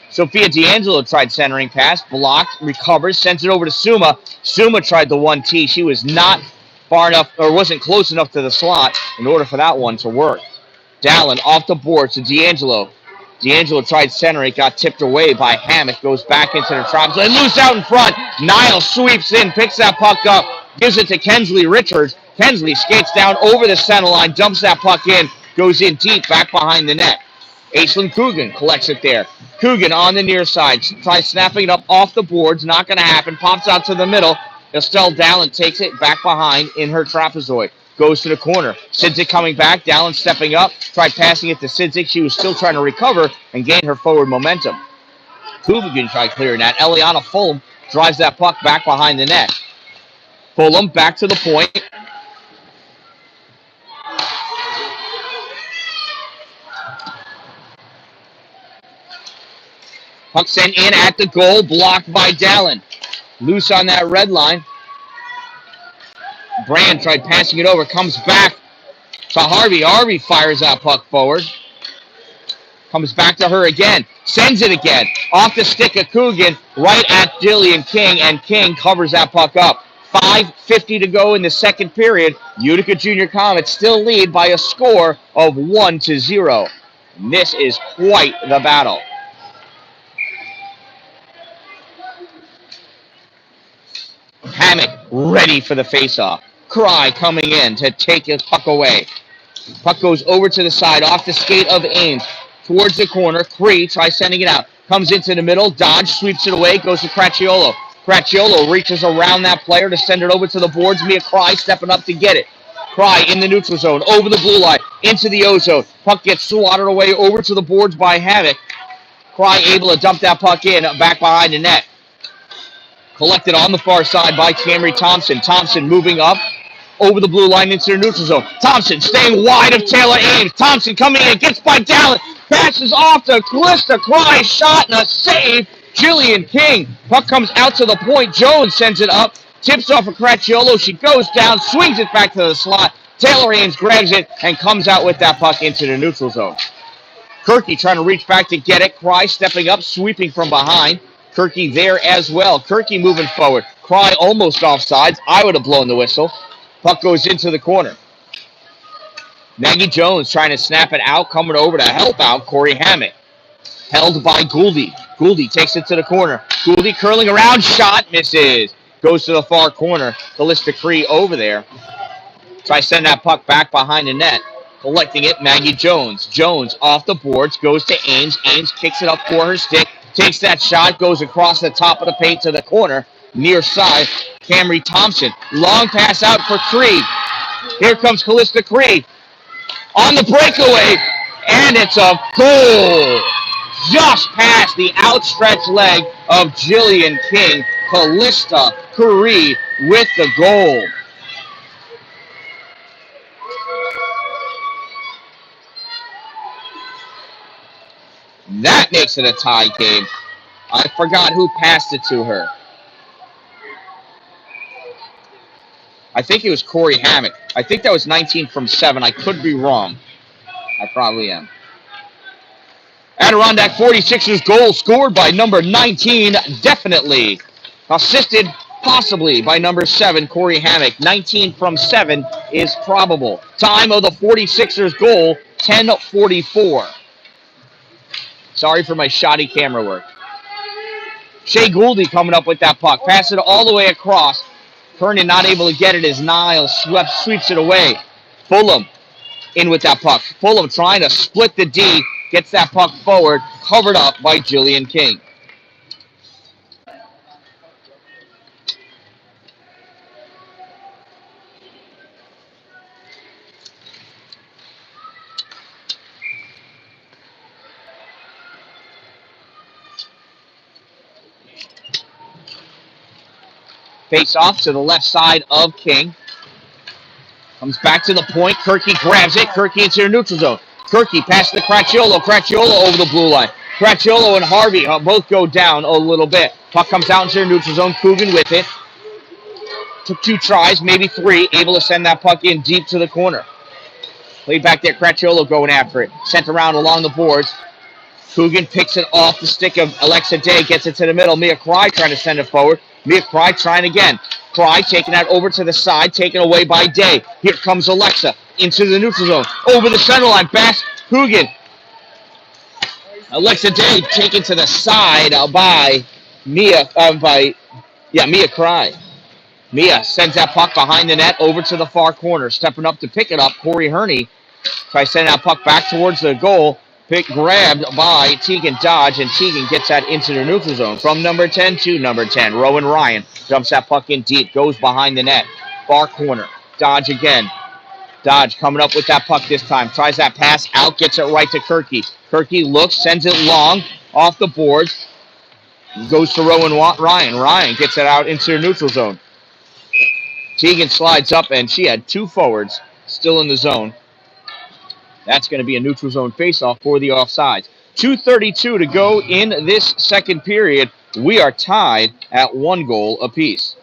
Sophia D'Angelo tried centering pass. Blocked. Recovers. Sends it over to Suma. Suma tried the 1T. She was not far enough or wasn't close enough to the slot in order for that one to work. Dalin off the board to D'Angelo. D'Angelo tried center. It got tipped away by Hammock. Goes back into the traps. And loose out in front. Niles sweeps in. Picks that puck up. Gives it to Kensley Richards. Kensley skates down over the center line. Dumps that puck in. Goes in deep. Back behind the net. Aislinn Coogan collects it there. Coogan on the near side. Tries snapping it up off the boards. Not going to happen. Pops out to the middle. Estelle Dalin takes it back behind in her trapezoid. Goes to the corner. Sidzik coming back. Dalin stepping up. Tried passing it to Sidzik. She was still trying to recover and gain her forward momentum. Coogan tried clearing that. Eliana Fulham drives that puck back behind the net. Fulham back to the point. Puck sent in at the goal. Blocked by Dalin. Loose on that red line. Brand tried passing it over. Comes back to Harvey. Harvey fires that puck forward. Comes back to her again. Sends it again. Off the stick of Coogan. Right at Jillian King. And King covers that puck up. 5:50 to go in the second period. Utica Junior Comets still lead by a score of 1-0. And this is quite the battle. Hammock ready for the faceoff. Cry coming in to take his puck away. Puck goes over to the side off the skate of Ames. Towards the corner. Cree tries sending it out. Comes into the middle. Dodge sweeps it away. Goes to Cracciolo. Cracchiolo reaches around that player to send it over to the boards. Mia Cry stepping up to get it. Cry in the neutral zone, over the blue line, into the O-zone. Puck gets swatted away over to the boards by Havoc. Cry able to dump that puck in, back behind the net. Collected on the far side by Camry Thompson. Thompson moving up over the blue line into the neutral zone. Thompson staying wide of Taylor Ames. Thompson coming in, gets by Dalin. Passes off to Callista. Cry, shot and a save. Jillian King. Puck comes out to the point. Jones sends it up. Tips off of Cracchiolo. She goes down, swings it back to the slot. Taylor Ames grabs it and comes out with that puck into the neutral zone. Kirky trying to reach back to get it. Cry stepping up, sweeping from behind. Kirky there as well. Kirky moving forward. Cry almost offsides. I would have blown the whistle. Puck goes into the corner. Maggie Jones trying to snap it out, coming over to help out Corey Hammett. Held by Gouldy. Gouldy takes it to the corner. Gouldy curling around, shot, misses. Goes to the far corner. Callista Cree over there. Try to send that puck back behind the net. Collecting it, Maggie Jones. Jones off the boards, goes to Ames. Ames kicks it up for her stick. Takes that shot, goes across the top of the paint to the corner. Near side, Camry Thompson. Long pass out for Cree. Here comes Callista Cree. On the breakaway, and it's a goal. Just past the outstretched leg of Jillian King. Callista Cree with the goal. That makes it a tie game. I forgot who passed it to her. I think it was Corey Hammett. I think that was 19 from 7. I could be wrong. I probably am. Adirondack 46ers goal scored by number 19, definitely. Assisted possibly by number 7, Corey Hammett. 19 from 7 is probable. Time of the 46ers goal, 10:44. Sorry for my shoddy camera work. Shea Gouldy coming up with that puck. Pass it all the way across. Kernan not able to get it as Niles sweeps it away. Fulham in with that puck. Fulham trying to split the D. Gets that puck forward. Covered up by Jillian King. Face off to the left side of King. Comes back to the point. Kirky grabs it. Kirky into the neutral zone. Kirky passes to Cracchiolo. Cracchiolo over the blue line. Cracchiolo and Harvey both go down a little bit. Puck comes out into the neutral zone. Coogan with it. Took 2 tries, maybe 3. Able to send that puck in deep to the corner. Played back there. Cracchiolo going after it. Sent around along the boards. Coogan picks it off the stick of Alexa Day. Gets it to the middle. Mia Cry trying to send it forward. Mia Cry trying again. Cry taking that over to the side, taken away by Day. Here comes Alexa into the neutral zone. Over the center line, pass Coogan. Alexa Day taken to the side by Mia Cry. Mia sends that puck behind the net over to the far corner. Stepping up to pick it up, Corey Herney tries sending that puck back towards the goal. Grabbed by Tegan Dodge, and Tegan gets that into the neutral zone. From number 10 to number 10, Rowan Ryan dumps that puck in deep, goes behind the net. Far corner, Dodge again. Dodge coming up with that puck this time. Tries that pass out, gets it right to Kirky. Kirky looks, sends it long, off the boards. Goes to Rowan Ryan. Ryan gets it out into the neutral zone. Tegan slides up, and she had 2 forwards still in the zone. That's going to be a neutral zone faceoff for the offsides. 2:32 to go in this second period. We are tied at 1 goal apiece.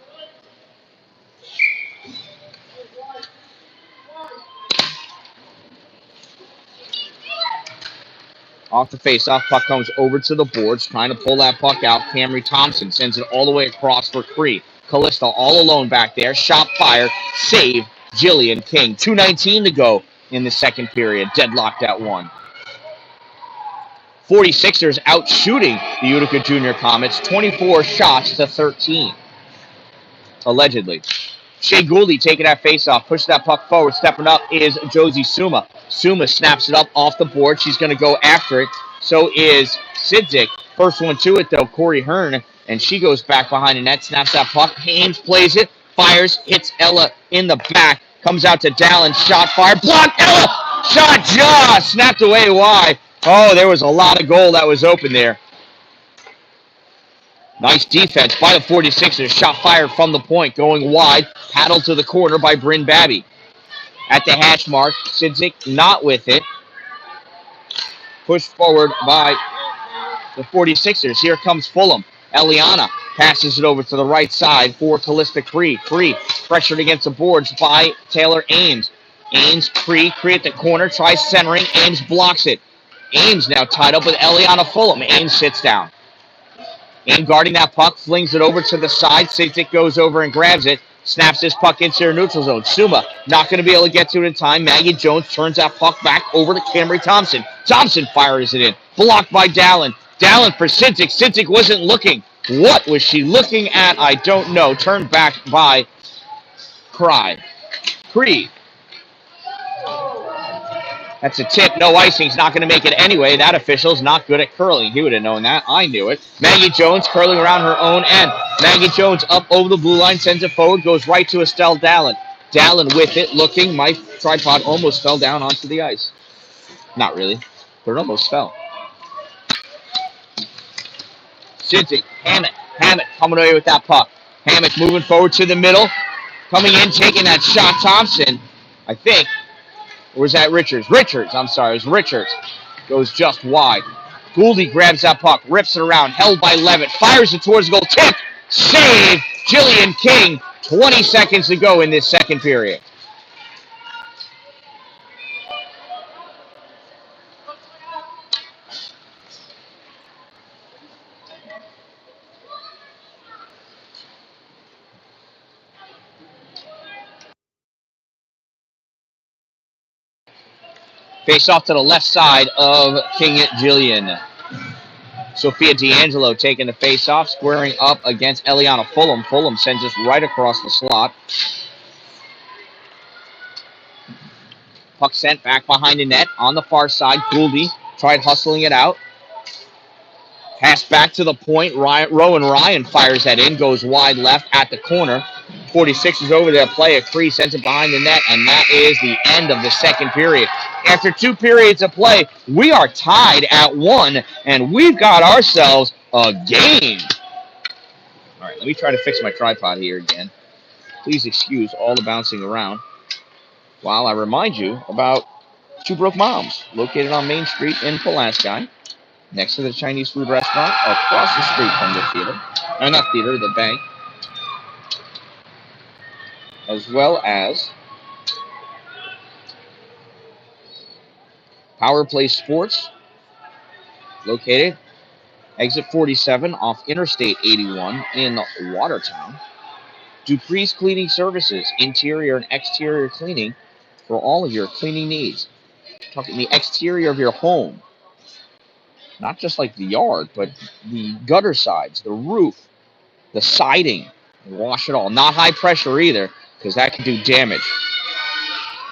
Off the faceoff, puck comes over to the boards, trying to pull that puck out. Camry Thompson sends it all the way across for Cree. Callista all alone back there. Shot fired. Save Jillian King. 2:19 to go in the second period. Deadlocked at 1. 46ers out shooting the Utica Junior Comets. 24 shots to 13. Allegedly. Shea Gouldy taking that face-off. Push that puck forward. Stepping up is Josie Suma. Suma snaps it up off the board. She's going to go after it. So is Sidzik. First one to it, though. Corey Hearn and she goes back behind the net, snaps that puck. Ames plays it, fires, hits Ella in the back, comes out to Dalin, shot fired, blocked, Ella, shot just snapped away wide. Oh, there was a lot of goal that was open there. Nice defense by the 46ers, shot fired from the point, going wide, paddled to the corner by Bryn Babby. At the hash mark, Sidzik not with it. Pushed forward by the 46ers. Here comes Fulham. Eliana passes it over to the right side for Callista Cree. Cree pressured against the boards by Taylor Ames. Ames, Cree at the corner, tries centering. Ames blocks it. Ames now tied up with Eliana Fulham. Ames sits down. Ames guarding that puck, flings it over to the side. Sidzik goes over and grabs it. Snaps this puck into her neutral zone. Suma not going to be able to get to it in time. Maggie Jones turns that puck back over to Camry Thompson. Thompson fires it in. Blocked by Dalin. Dalin for Sidzik. Sidzik wasn't looking. What was she looking at? I don't know. Turned back by Cree. That's a tip. No icing. He's not going to make it anyway. That official's not good at curling. He would have known that. I knew it. Maggie Jones curling around her own end. Maggie Jones up over the blue line, sends it forward, goes right to Estelle Dalin. Dalin with it, looking. My tripod almost fell down onto the ice. Not really, but it almost fell. Sidzik, Hammett coming away with that puck. Hammett moving forward to the middle. Coming in, taking that shot. Thompson, I think. Or was that Richards? I'm sorry, it was Richards. Goes just wide. Gouldy grabs that puck, rips it around, held by Levitt, fires it towards the goal. Tip! Save! Jillian King. 20 seconds to go in this second period. Face off to the left side of King Jillian. Sophia D'Angelo taking the face-off, squaring up against Eliana Fulham. Fulham sends this right across the slot. Puck sent back behind the net on the far side. Gouldy tried hustling it out. Pass back to the point. Rowan Ryan fires that in, goes wide left at the corner. 46 is over there. Play a Cree sends it behind the net, and that is the end of the second period. After 2 periods of play, we are tied at 1, and we've got ourselves a game. All right, let me try to fix my tripod here again. Please excuse all the bouncing around while I remind you about Two Broke Moms, located on Main Street in Pulaski, next to the Chinese food restaurant, across the street from the theater. Not theater, the bank. As well as Power Play Sports, located exit 47 off Interstate 81 in Watertown. Dupree's Cleaning Services, interior and exterior cleaning for all of your cleaning needs. Talking the exterior of your home. Not just like the yard, but the gutter sides, the roof, the siding. Wash it all. Not high pressure either, because that can do damage.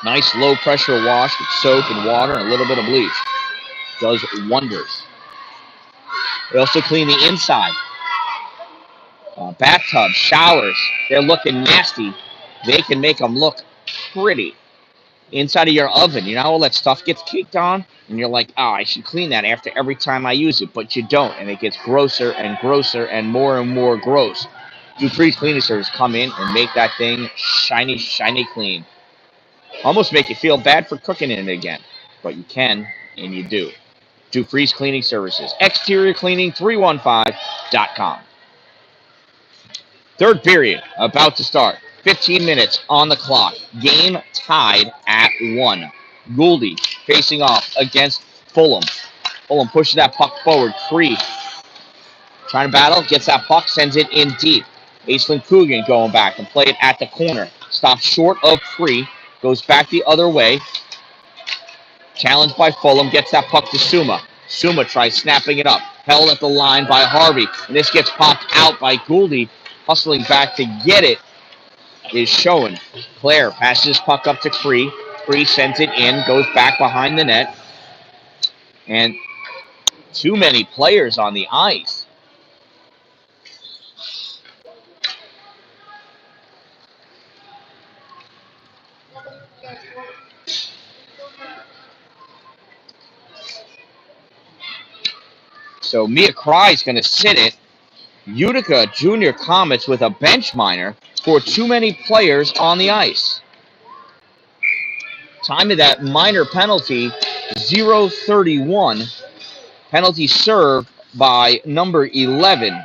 Nice low pressure wash with soap and water and a little bit of bleach. Does wonders. They also clean the inside. Bathtubs, showers. They're looking nasty. They can make them look pretty. Inside of your oven, you know, all that stuff gets caked on, and you're like, oh, I should clean that after every time I use it, but you don't, and it gets grosser and more gross. Dupree's Cleaning Service come in and make that thing shiny, shiny clean. Almost make you feel bad for cooking in it again, but you can, and you do. Dupree's Cleaning Services, exterior cleaning 315.com. Third period about to start. 15 minutes on the clock. Game tied at 1. Gouldy facing off against Fulham. Fulham pushes that puck forward. Cree trying to battle, gets that puck, sends it in deep. Aislinn Coogan going back and play it at the corner. Stops short of Cree, goes back the other way. Challenged by Fulham, gets that puck to Suma. Suma tries snapping it up. Held at the line by Harvey. And this gets popped out by Gouldy. Hustling back to get it is showing. Claire passes his puck up to Cree. Cree sends it in, goes back behind the net. And too many players on the ice. So Mia Cry is going to sit it. Utica Junior Comets with a bench minor for too many players on the ice. Time of that minor penalty, 0:31. Penalty served by number 11.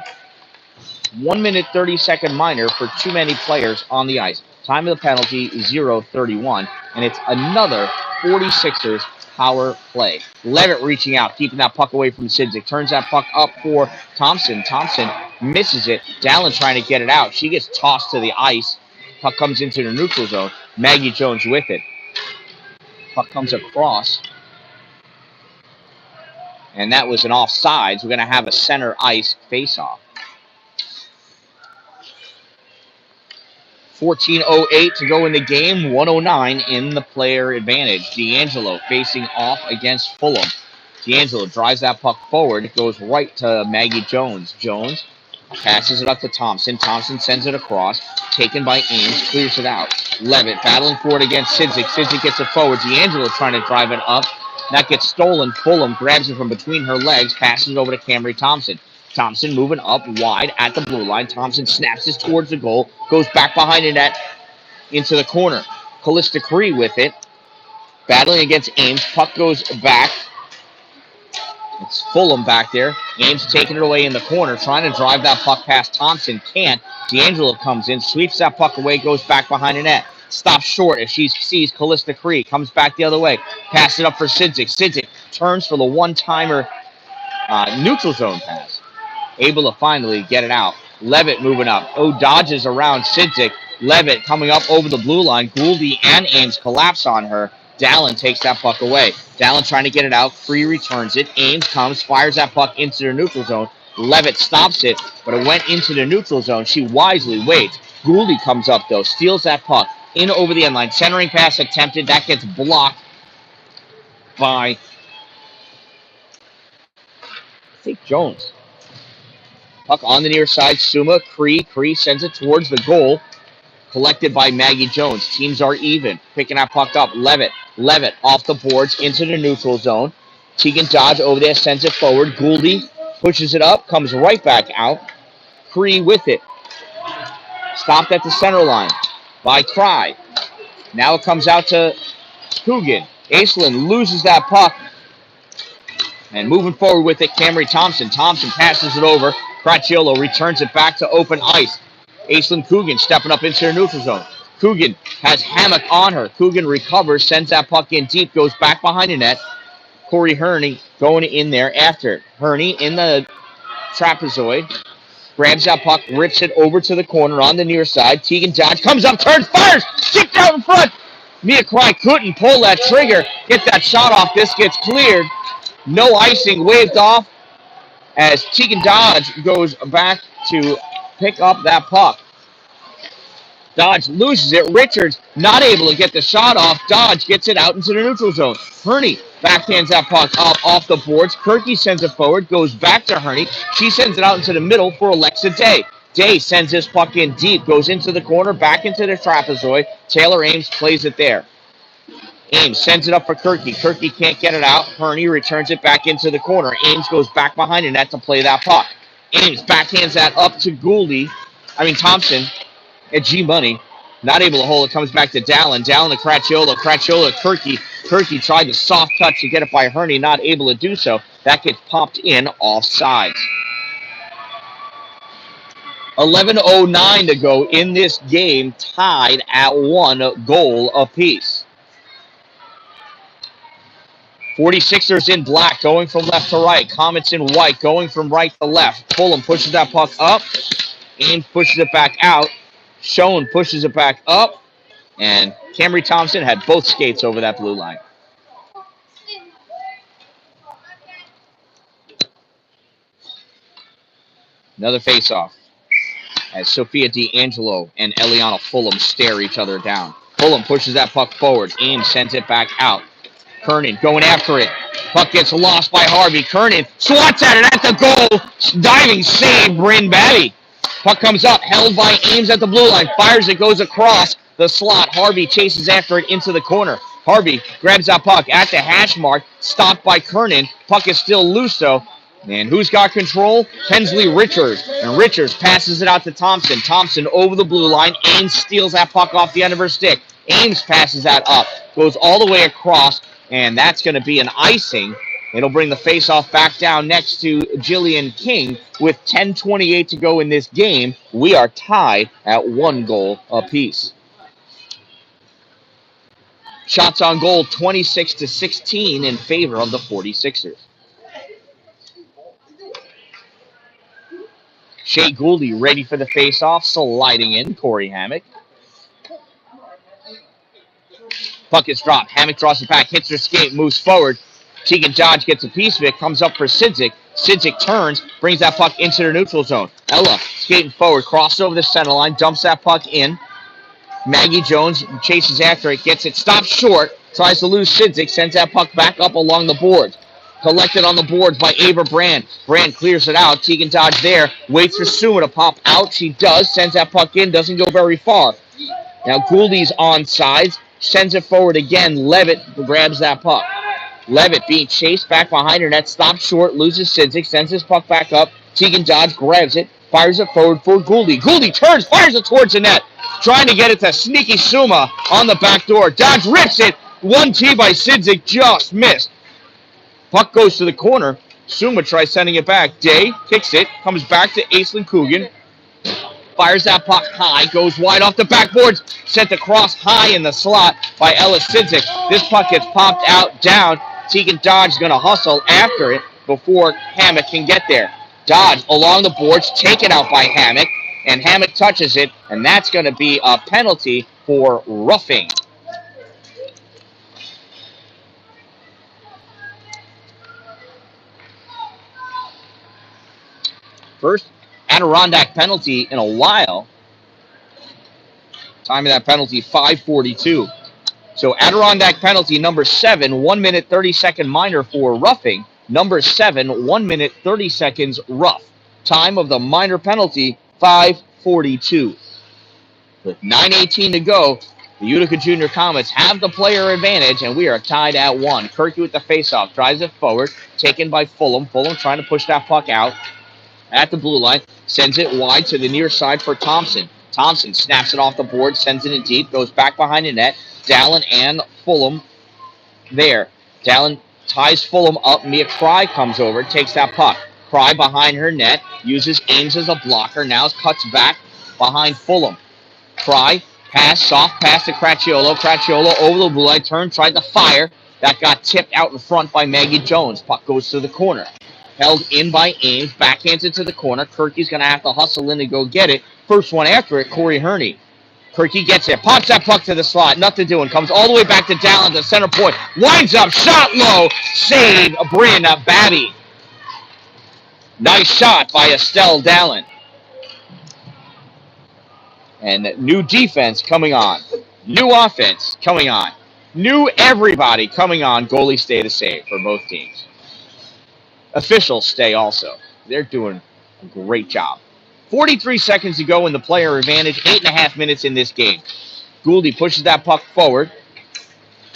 1 minute 30-second minor for too many players on the ice. Time of the penalty, 0:31. And it's another 46ers power play. Levitt reaching out, keeping that puck away from Sidzik. Turns that puck up for Thompson. Thompson misses it. Dalin trying to get it out. She gets tossed to the ice. Puck comes into the neutral zone. Maggie Jones with it. Puck comes across. And that was an offsides. We're going to have a center ice faceoff. 14:08 to go in the game. 109 in the player advantage. D'Angelo facing off against Fulham. D'Angelo drives that puck forward. It goes right to Maggie Jones. Jones passes it up to Thompson. Thompson sends it across. Taken by Ames. Clears it out. Levitt battling for it against Sidzik. Sidzik gets it forward. D'Angelo trying to drive it up. That gets stolen. Fulham grabs it from between her legs. Passes it over to Camry Thompson. Thompson moving up wide at the blue line. Thompson snaps this towards the goal. Goes back behind the net into the corner. Callista Cree with it. Battling against Ames. Puck goes back. It's Fulham back there. Ames taking it away in the corner. Trying to drive that puck past Thompson. Can't. D'Angelo comes in. Sweeps that puck away. Goes back behind the net. Stops short as she sees Callista Cree. Comes back the other way. Pass it up for Sidzik. Sidzik turns for the one-timer neutral zone pass. Able to finally get it out. Levitt moving up. Dodges around Sidzik. Levitt coming up over the blue line. Gouldy and Ames collapse on her. Dalin takes that puck away. Dalin trying to get it out. Free returns it. Ames comes, fires that puck into the neutral zone. Levitt stops it, but it went into the neutral zone. She wisely waits. Gouldy comes up, though. Steals that puck. In over the end line. Centering pass attempted. That gets blocked by, I think, Jones. Puck on the near side. Suma. Cree sends it towards the goal. Collected by Maggie Jones. Teams are even. Picking that puck up. Levitt off the boards into the neutral zone. Tegan Dodge over there sends it forward. Gouldy pushes it up. Comes right back out. Cree with it. Stopped at the center line by Cry. Now it comes out to Coogan. Aislinn loses that puck. And moving forward with it, Camry Thompson. Thompson passes it over. Cracchiolo returns it back to open ice. Aislinn Coogan stepping up into her neutral zone. Coogan has Hammock on her. Coogan recovers, sends that puck in deep, goes back behind the net. Corey Herney going in there after. Herney in the trapezoid. Grabs that puck, rips it over to the corner on the near side. Tegan Dodge comes up, turns, fires, kicked out in front. Mia Cry couldn't pull that trigger, get that shot off. This gets cleared. No icing, waved off as Tegan Dodge goes back to pick up that puck. Dodge loses it. Richards not able to get the shot off. Dodge gets it out into the neutral zone. Herney backhands that puck up off the boards. Kirky sends it forward, goes back to Herney. She sends it out into the middle for Alexa Day. Day sends this puck in deep, goes into the corner, back into the trapezoid. Taylor Ames plays it there. Ames sends it up for Kirky. Kirky can't get it out. Herney returns it back into the corner. Ames goes back behind the net to play that puck. Ames backhands that up to Thompson at G-Money. Not able to hold it. Comes back to Dalin. Dalin to Cracchiolo. Cracchiolo to Kirky. Kirky tried to soft touch to get it by Herney. Not able to do so. That gets popped in offsides. 11:09 to go in this game. Tied at 1 goal apiece. 46ers in black, going from left to right. Comets in white, going from right to left. Fulham pushes that puck up. Ames pushes it back out. Schoen pushes it back up. And Camry Thompson had both skates over that blue line. Another face-off as Sophia D'Angelo and Eliana Fulham stare each other down. Fulham pushes that puck forward. Ames sends it back out. Kernan going after it. Puck gets lost by Harvey. Kernan swats at it at the goal. Diving save, Bryn Batty. Puck comes up, held by Ames at the blue line. Fires it, goes across the slot. Harvey chases after it into the corner. Harvey grabs that puck at the hash mark. Stopped by Kernan. Puck is still loose, though. And who's got control? Hensley Richards. And Richards passes it out to Thompson. Thompson over the blue line. Ames steals that puck off the end of her stick. Ames passes that up. Goes all the way across. And that's going to be an icing. It'll bring the faceoff back down next to Jillian King with 10:28 to go in this game. We are tied at 1 goal apiece. Shots on goal 26-16 in favor of the 46ers. Shea Gouldy ready for the faceoff, sliding in. Corey Hammock. Puck is dropped. Hammock draws it back, hits her skate, moves forward. Tegan Dodge gets a piece of it, comes up for Sidzik. Sidzik turns, brings that puck into the neutral zone. Ella skating forward, crosses over the center line, dumps that puck in. Maggie Jones chases after it, gets it stopped short, tries to lose Sidzik, sends that puck back up along the boards. Collected on the boards by Ava Brand. Brand clears it out. Tegan Dodge there. Waits for Suma to pop out. She does. Sends that puck in. Doesn't go very far. Now Gouldy's on sides. Sends it forward again. Levitt grabs that puck. Levitt being chased back behind her net. Stopped short. Loses Sidzik. Sends his puck back up. Tegan Dodge grabs it. Fires it forward for Gouldy. Gouldy turns. Fires it towards the net. Trying to get it to Sneaky Suma on the back door. Dodge rips it. 1-2 by Sidzik. Just missed. Puck goes to the corner. Suma tries sending it back. Day kicks it. Comes back to Aislinn Coogan. Fires that puck high. Goes wide off the backboards. Sent across high in the slot by Ella Sidzik. This puck gets popped out, down. Tegan Dodge is going to hustle after it before Hammock can get there. Dodge along the boards. Taken out by Hammock. And Hammock touches it. And that's going to be a penalty for roughing. First Adirondack penalty in a while. Time of that penalty, 5:42. So Adirondack penalty number 7, 1 minute 30 second minor for roughing. Number 7, 1 minute 30 seconds rough. Time of the minor penalty, 5:42. With 9:18 to go, the Utica Junior Comets have the player advantage, and we are tied at 1. Kirky with the faceoff, drives it forward, taken by Fulham. Fulham trying to push that puck out at the blue line, sends it wide to the near side for Thompson. Thompson snaps it off the board, sends it in deep, goes back behind the net. Dallin and Fulham there. Dallin ties Fulham up. Mia Cry comes over, takes that puck. Cry behind her net, uses Ames as a blocker, now cuts back behind Fulham. Cry, pass, soft pass to Cracciolo. Cracciolo over the blue line, turn, tried to fire. That got tipped out in front by Maggie Jones. Puck goes to the corner. Held in by Ames, backhands it to the corner. Kirky's going to have to hustle in to go get it. First one after it, Corey Herney. Kirky gets it, pops that puck to the slot, nothing doing. Comes all the way back to Dallin to center point. Winds up, shot low, save Bryn Babby. Nice shot by Estelle Dallin. And new defense coming on. New offense coming on. New everybody coming on. Goalie stay the same for both teams. Officials stay also. They're doing a great job. 43 seconds to go in the player advantage. 8.5 minutes in this game. Gouldy pushes that puck forward.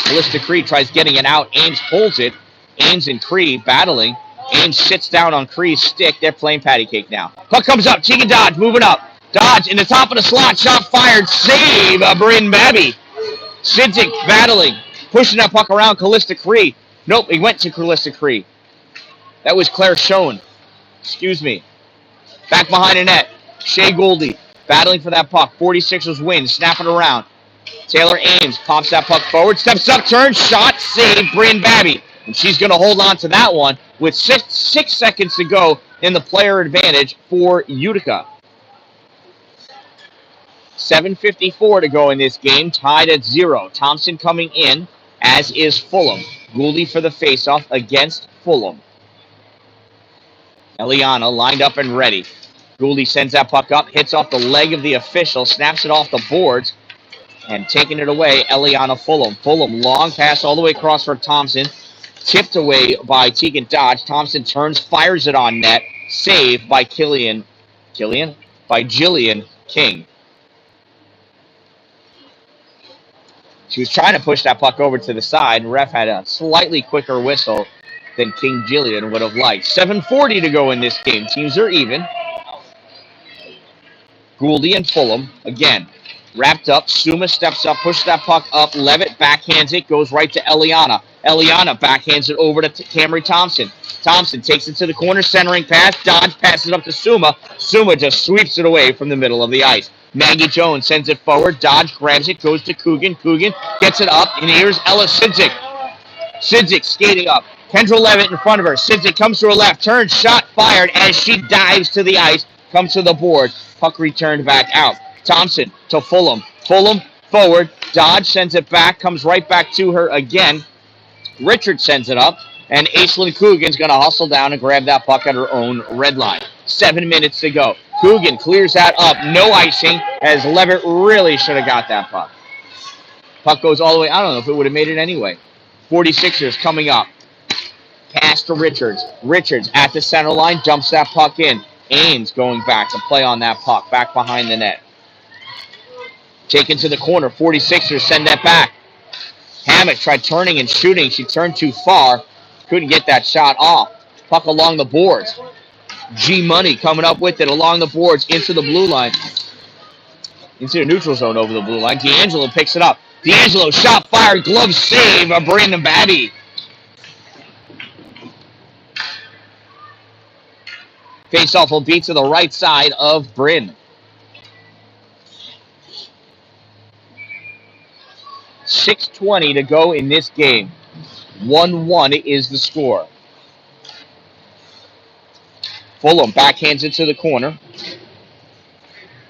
Melissa Cree tries getting it out. Ames pulls it. Ames and Cree battling. Ames sits down on Cree's stick. They're playing patty cake now. Puck comes up. Tegan Dodge moving up. Dodge in the top of the slot. Shot fired. Save Bryn Babby. Sidzik battling. Pushing that puck around. Callista Cree. Nope, he went to Callista Cree. That was Claire Schoen. Excuse me. Back behind the net. Shea Gouldy battling for that puck. 46ers win. Snapping around. Taylor Ames pops that puck forward. Steps up, turns, shot, save, Bryn Babby. And she's going to hold on to that one with six seconds to go in the player advantage for Utica. 7:54 to go in this game. Tied at 0. Thompson coming in, as is Fulham. Gouldy for the faceoff against Fulham. Eliana lined up and ready. Gouldy sends that puck up, hits off the leg of the official, snaps it off the boards, and taking it away, Eliana Fulham. Fulham, long pass all the way across for Thompson. Tipped away by Tegan Dodge. Thompson turns, fires it on net. Saved by Jillian King. She was trying to push that puck over to the side. Ref had a slightly quicker whistle than King Jillian would have liked. 7:40 to go in this game. Teams are even. Gouldy and Fulham again. Wrapped up. Suma steps up, pushes that puck up. Levitt backhands it, goes right to Eliana. Eliana backhands it over to Camry Thompson. Thompson takes it to the corner, centering pass. Dodge passes up to Suma. Suma just sweeps it away from the middle of the ice. Maggie Jones sends it forward. Dodge grabs it, goes to Coogan. Coogan gets it up, and here's Ella Sidzik. Sidzik skating up. Kendra Levitt in front of her. Sidzik comes to her left, turns, shot fired as she dives to the ice, comes to the board. Puck returned back out. Thompson to Fulham. Fulham forward. Dodge sends it back, comes right back to her again. Richard sends it up, and Aislinn Coogan's going to hustle down and grab that puck at her own red line. 7 minutes to go. Coogan clears that up. No icing, as Levitt really should have got that puck. Puck goes all the way. I don't know if it would have made it anyway. 46ers coming up. Pass to Richards. Richards at the center line, dumps that puck in. Ames going back to play on that puck, back behind the net. Taken to the corner. 46ers send that back. Hammock tried turning and shooting. She turned too far. Couldn't get that shot off. Puck along the boards. G-Money coming up with it along the boards into the blue line. Into the neutral zone over the blue line. D'Angelo picks it up. D'Angelo shot fired. Glove save of Brandon Babby. Faceoff will be to the right side of Bryn. 6:20 to go in this game. 1-1 is the score. Fulham backhands it to the corner.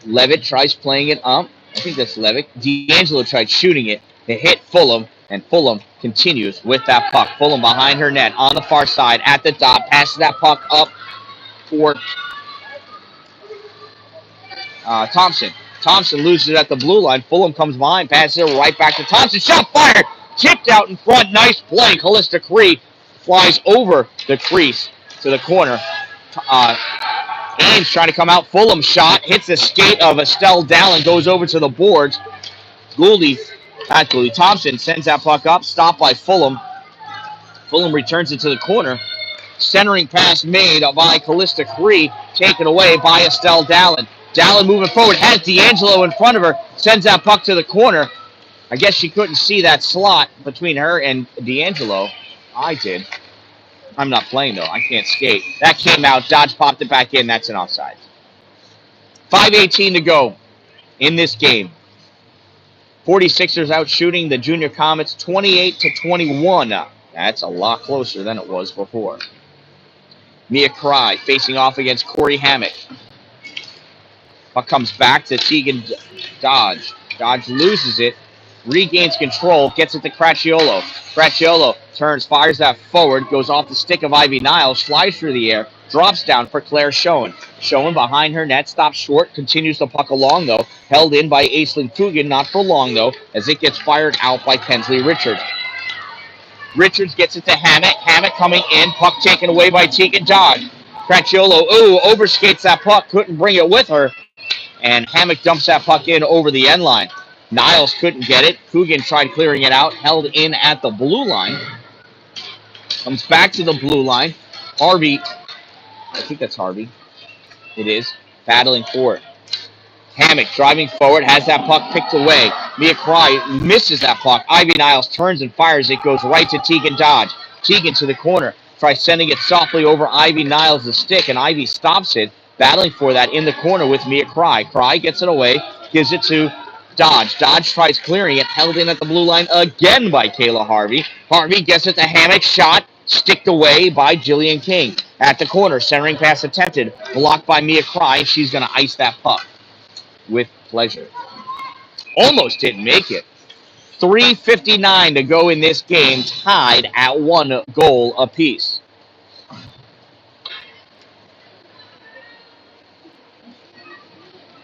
Levitt tries playing it up. I think that's Levitt. D'Angelo tried shooting it. It hit Fulham, and Fulham continues with that puck. Fulham behind her net on the far side at the dot. Passes that puck up for Thompson. Thompson loses it at the blue line. Fulham comes behind, passes it right back to Thompson. Shot fired! Kicked out in front. Nice play. Callista Cree flies over the crease to the corner. Ames trying to come out. Fulham shot. Hits the skate of Estelle Dallin. Goes over to the boards. Thompson sends that puck up. Stopped by Fulham. Fulham returns it to the corner. Centering pass made by Callista Cree. Taken away by Estelle Dallin. Dallin moving forward. Has D'Angelo in front of her. Sends that puck to the corner. I guess she couldn't see that slot between her and D'Angelo. I did. I'm not playing, though. I can't skate. That came out. Dodge popped it back in. That's an offside. 5:18 to go in this game. 46ers out shooting the Junior Comets 28-21. That's a lot closer than it was before. Mia Cry facing off against Corey Hammock. Puck comes back to Tegan Dodge. Dodge loses it. Regains control. Gets it to Cracchiolo. Cracchiolo turns, fires that forward. Goes off the stick of Ivy Niles. Flies through the air. Drops down for Claire Schoen. Schoen behind her net. Stops short. Continues the puck along, though. Held in by Aislinn Coogan. Not for long, though, as it gets fired out by Kensley Richards. Richards gets it to Hammock. Hammock coming in. Puck taken away by Tegan Dodge. Cracchiolo, overskates that puck. Couldn't bring it with her. And Hammock dumps that puck in over the end line. Niles couldn't get it. Coogan tried clearing it out. Held in at the blue line. Comes back to the blue line. Harvey. I think that's Harvey. It is. Battling for it. Hammock driving forward. Has that puck picked away. Mia Cry misses that puck. Ivy Niles turns and fires. It goes right to Tegan Dodge. Tegan to the corner. Tries sending it softly over Ivy Niles' stick. And Ivy stops it. Battling for that in the corner with Mia Cry. Cry gets it away. Gives it to Dodge. Dodge tries clearing it. Held in at the blue line again by Kayla Harvey. Harvey gets it to Hammock. Shot. Sticked away by Jillian King. At the corner. Centering pass attempted. Blocked by Mia Cry. She's going to ice that puck with pleasure. Almost didn't make it. 3:59 to go in this game. Tied at 1 goal apiece.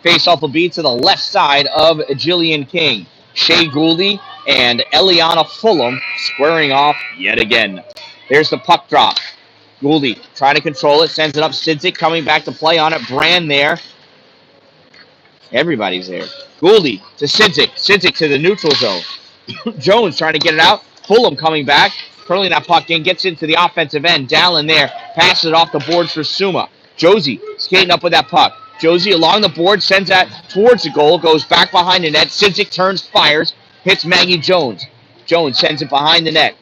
Faceoff will be to the left side of Jillian King. Shea Gouldy and Eliana Fulham squaring off yet again. There's the puck drop. Gouldy trying to control it. Sends it up. Sidzik coming back to play on it. Brand there. Everybody's there. Gouldy to Sidzik. Sidzik to the neutral zone. Jones trying to get it out. Fulham coming back. curling that puck in, gets into the offensive end. Dalin there, passes it off the boards for Suma. Josie skating up with that puck. Josie along the board, sends that towards the goal, goes back behind the net. Sidzik turns, fires, hits Maggie Jones. Jones sends it behind the net.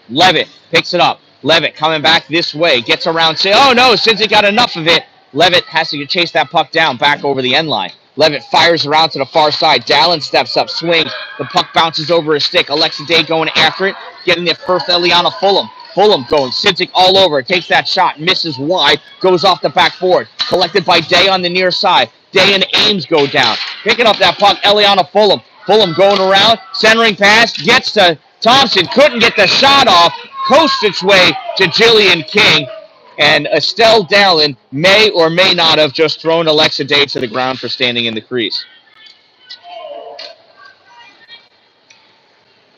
Levitt picks it up. Levitt coming back this way, gets around, oh no, Sidzik got enough of it. Levitt has to chase that puck down, back over the end line. Levitt fires around to the far side. Dalin steps up, swings. The puck bounces over his stick. Alexa Day going after it, getting it first. Eliana Fulham. Fulham going. Sidzik all over. Takes that shot, misses wide, goes off the backboard. Collected by Day on the near side. Day and Ames go down. Picking up that puck, Eliana Fulham. Fulham going around, centering pass, gets to Thompson. Couldn't get the shot off. Coasts its way to Jillian King. And Estelle Dalin may or may not have just thrown Alexa Day to the ground for standing in the crease.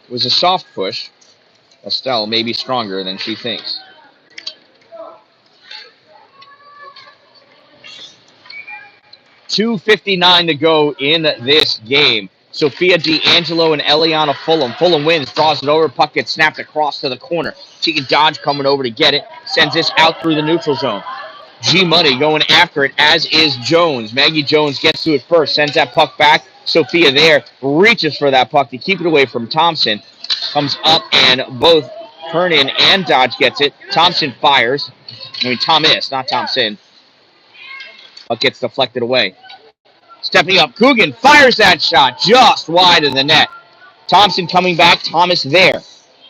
It was a soft push. Estelle may be stronger than she thinks. .2:59 to go in this game. Sophia D'Angelo and Eliana Fulham. Fulham wins, draws it over, puck gets snapped across to the corner. Tegan Dodge coming over to get it, sends this out through the neutral zone. G-Money going after it, as is Jones. Maggie Jones gets to it first, sends that puck back. Sophia there, reaches for that puck to keep it away from Thompson. Comes up and both Kernan and Dodge gets it. Thompson fires. Thomas, not Thompson. Puck gets deflected away. Stepping up, Coogan fires that shot just wide of the net. Thompson coming back, Thomas there.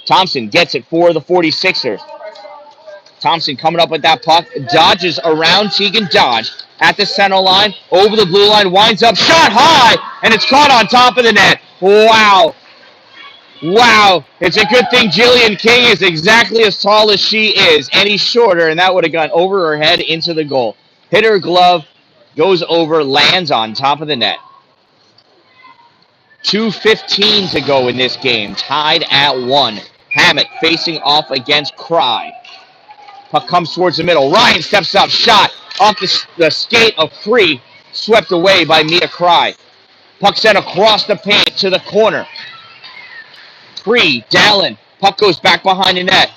Thompson gets it for the 46ers. Thompson coming up with that puck, dodges around Tegan Dodge at the center line, over the blue line, winds up, shot high, and it's caught on top of the net. Wow. Wow. It's a good thing Jillian King is exactly as tall as she is. Any shorter, and that would have gone over her head into the goal. Hit her glove, goes over, lands on top of the net. 2:15 to go in this game. Tied at 1. Hammock facing off against Cry. Puck comes towards the middle. Ryan steps up, shot off the skate of Cree, swept away by Mia Cry. Puck sent across the paint to the corner. Cree, Dalin. Puck goes back behind the net.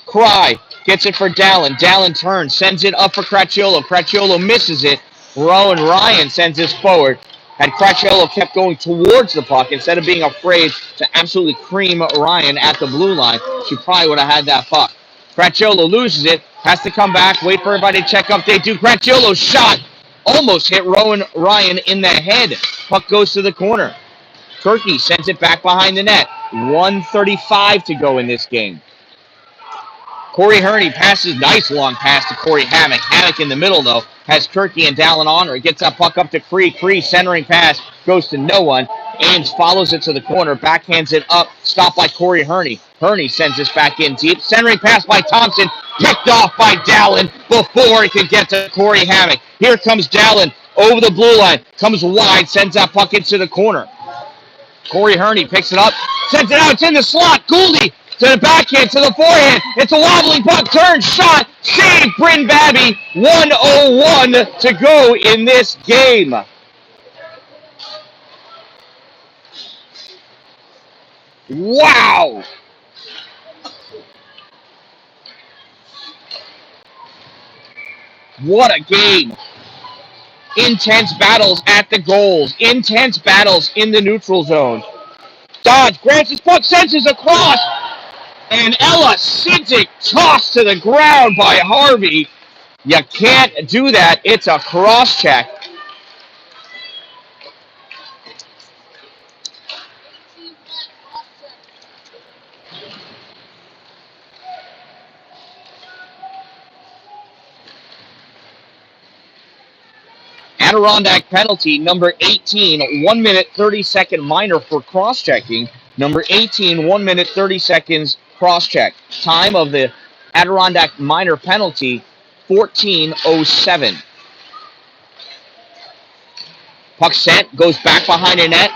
Cry gets it for Dalin. Dalin turns, sends it up for Cracciolo. Cracciolo misses it. Rowan Ryan sends this forward. Had Cracciolo kept going towards the puck, instead of being afraid to absolutely cream Ryan at the blue line, she probably would have had that puck. Cracciolo loses it, has to come back, wait for everybody to check up. They do. Cracciolo's shot almost hit Rowan Ryan in the head. Puck goes to the corner. Turkey sends it back behind the net. 1:35 to go in this game. Corey Herney passes, nice long pass to Corey Hammock. Hammock in the middle, though, has Kirky and Dalin on her. Gets that puck up to Cree. Cree centering pass, goes to no one. Ames follows it to the corner, backhands it up, stopped by Corey Herney. Herney sends this back in deep. Centering pass by Thompson, picked off by Dalin before it could get to Corey Hammock. Here comes Dalin over the blue line, comes wide, sends that puck into the corner. Corey Herney picks it up, sends it out, it's in the slot. Gouldy to the backhand, to the forehand. It's a wobbling puck, turn, shot, save, Bryn Babby. 1:01 to go in this game. Wow. What a game. Intense battles at the goals. Intense battles in the neutral zone. Dodge grabs his puck, sends it across. And Ella Sidzik tossed to the ground by Harvey. You can't do that. It's a cross check. Adirondack penalty, number 18, 1 minute 30-second minor for cross-checking. Number 18, 1 minute 30 seconds cross-check. Time of the Adirondack minor penalty, 14:07. Puck sent, goes back behind the net,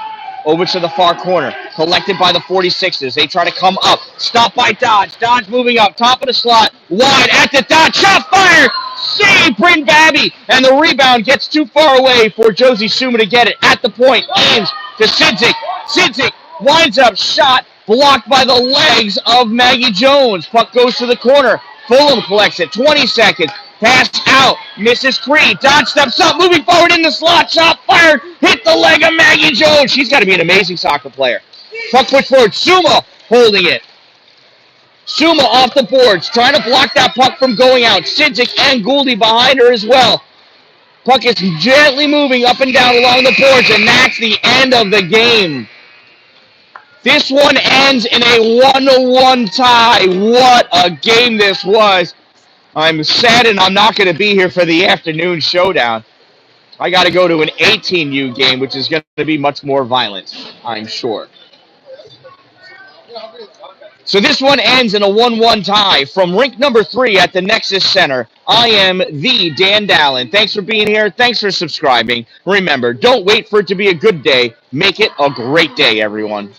over to the far corner. Collected by the 46ers. They try to come up. Stopped by Dodge. Dodge moving up, top of the slot, wide at the dot. Shot fired! Save, Bryn Babby! And the rebound gets too far away for Josie Suma to get it. At the point, Ames to Sidzik. Sidzik winds up, shot Blocked by the legs of Maggie Jones. Puck goes to the corner. Fulham collects it. 20 seconds. Pass out. Misses Creed. Dodge steps up. Moving forward in the slot. Shot fired. Hit the leg of Maggie Jones. She's got to be an amazing soccer player. Puck pushed forward. Suma holding it. Suma off the boards. Trying to block that puck from going out. Sidzik and Gouldy behind her as well. Puck is gently moving up and down along the boards, and that's the end of the game. This one ends in a 1-1 tie. What a game this was. I'm sad and I'm not going to be here for the afternoon showdown. I got to go to an 18U game, which is going to be much more violent, I'm sure. So this one ends in a 1-1 tie from rink number 3 at the Nexus Center. I am the Dan-Dalin. Thanks for being here. Thanks for subscribing. Remember, don't wait for it to be a good day. Make it a great day, everyone.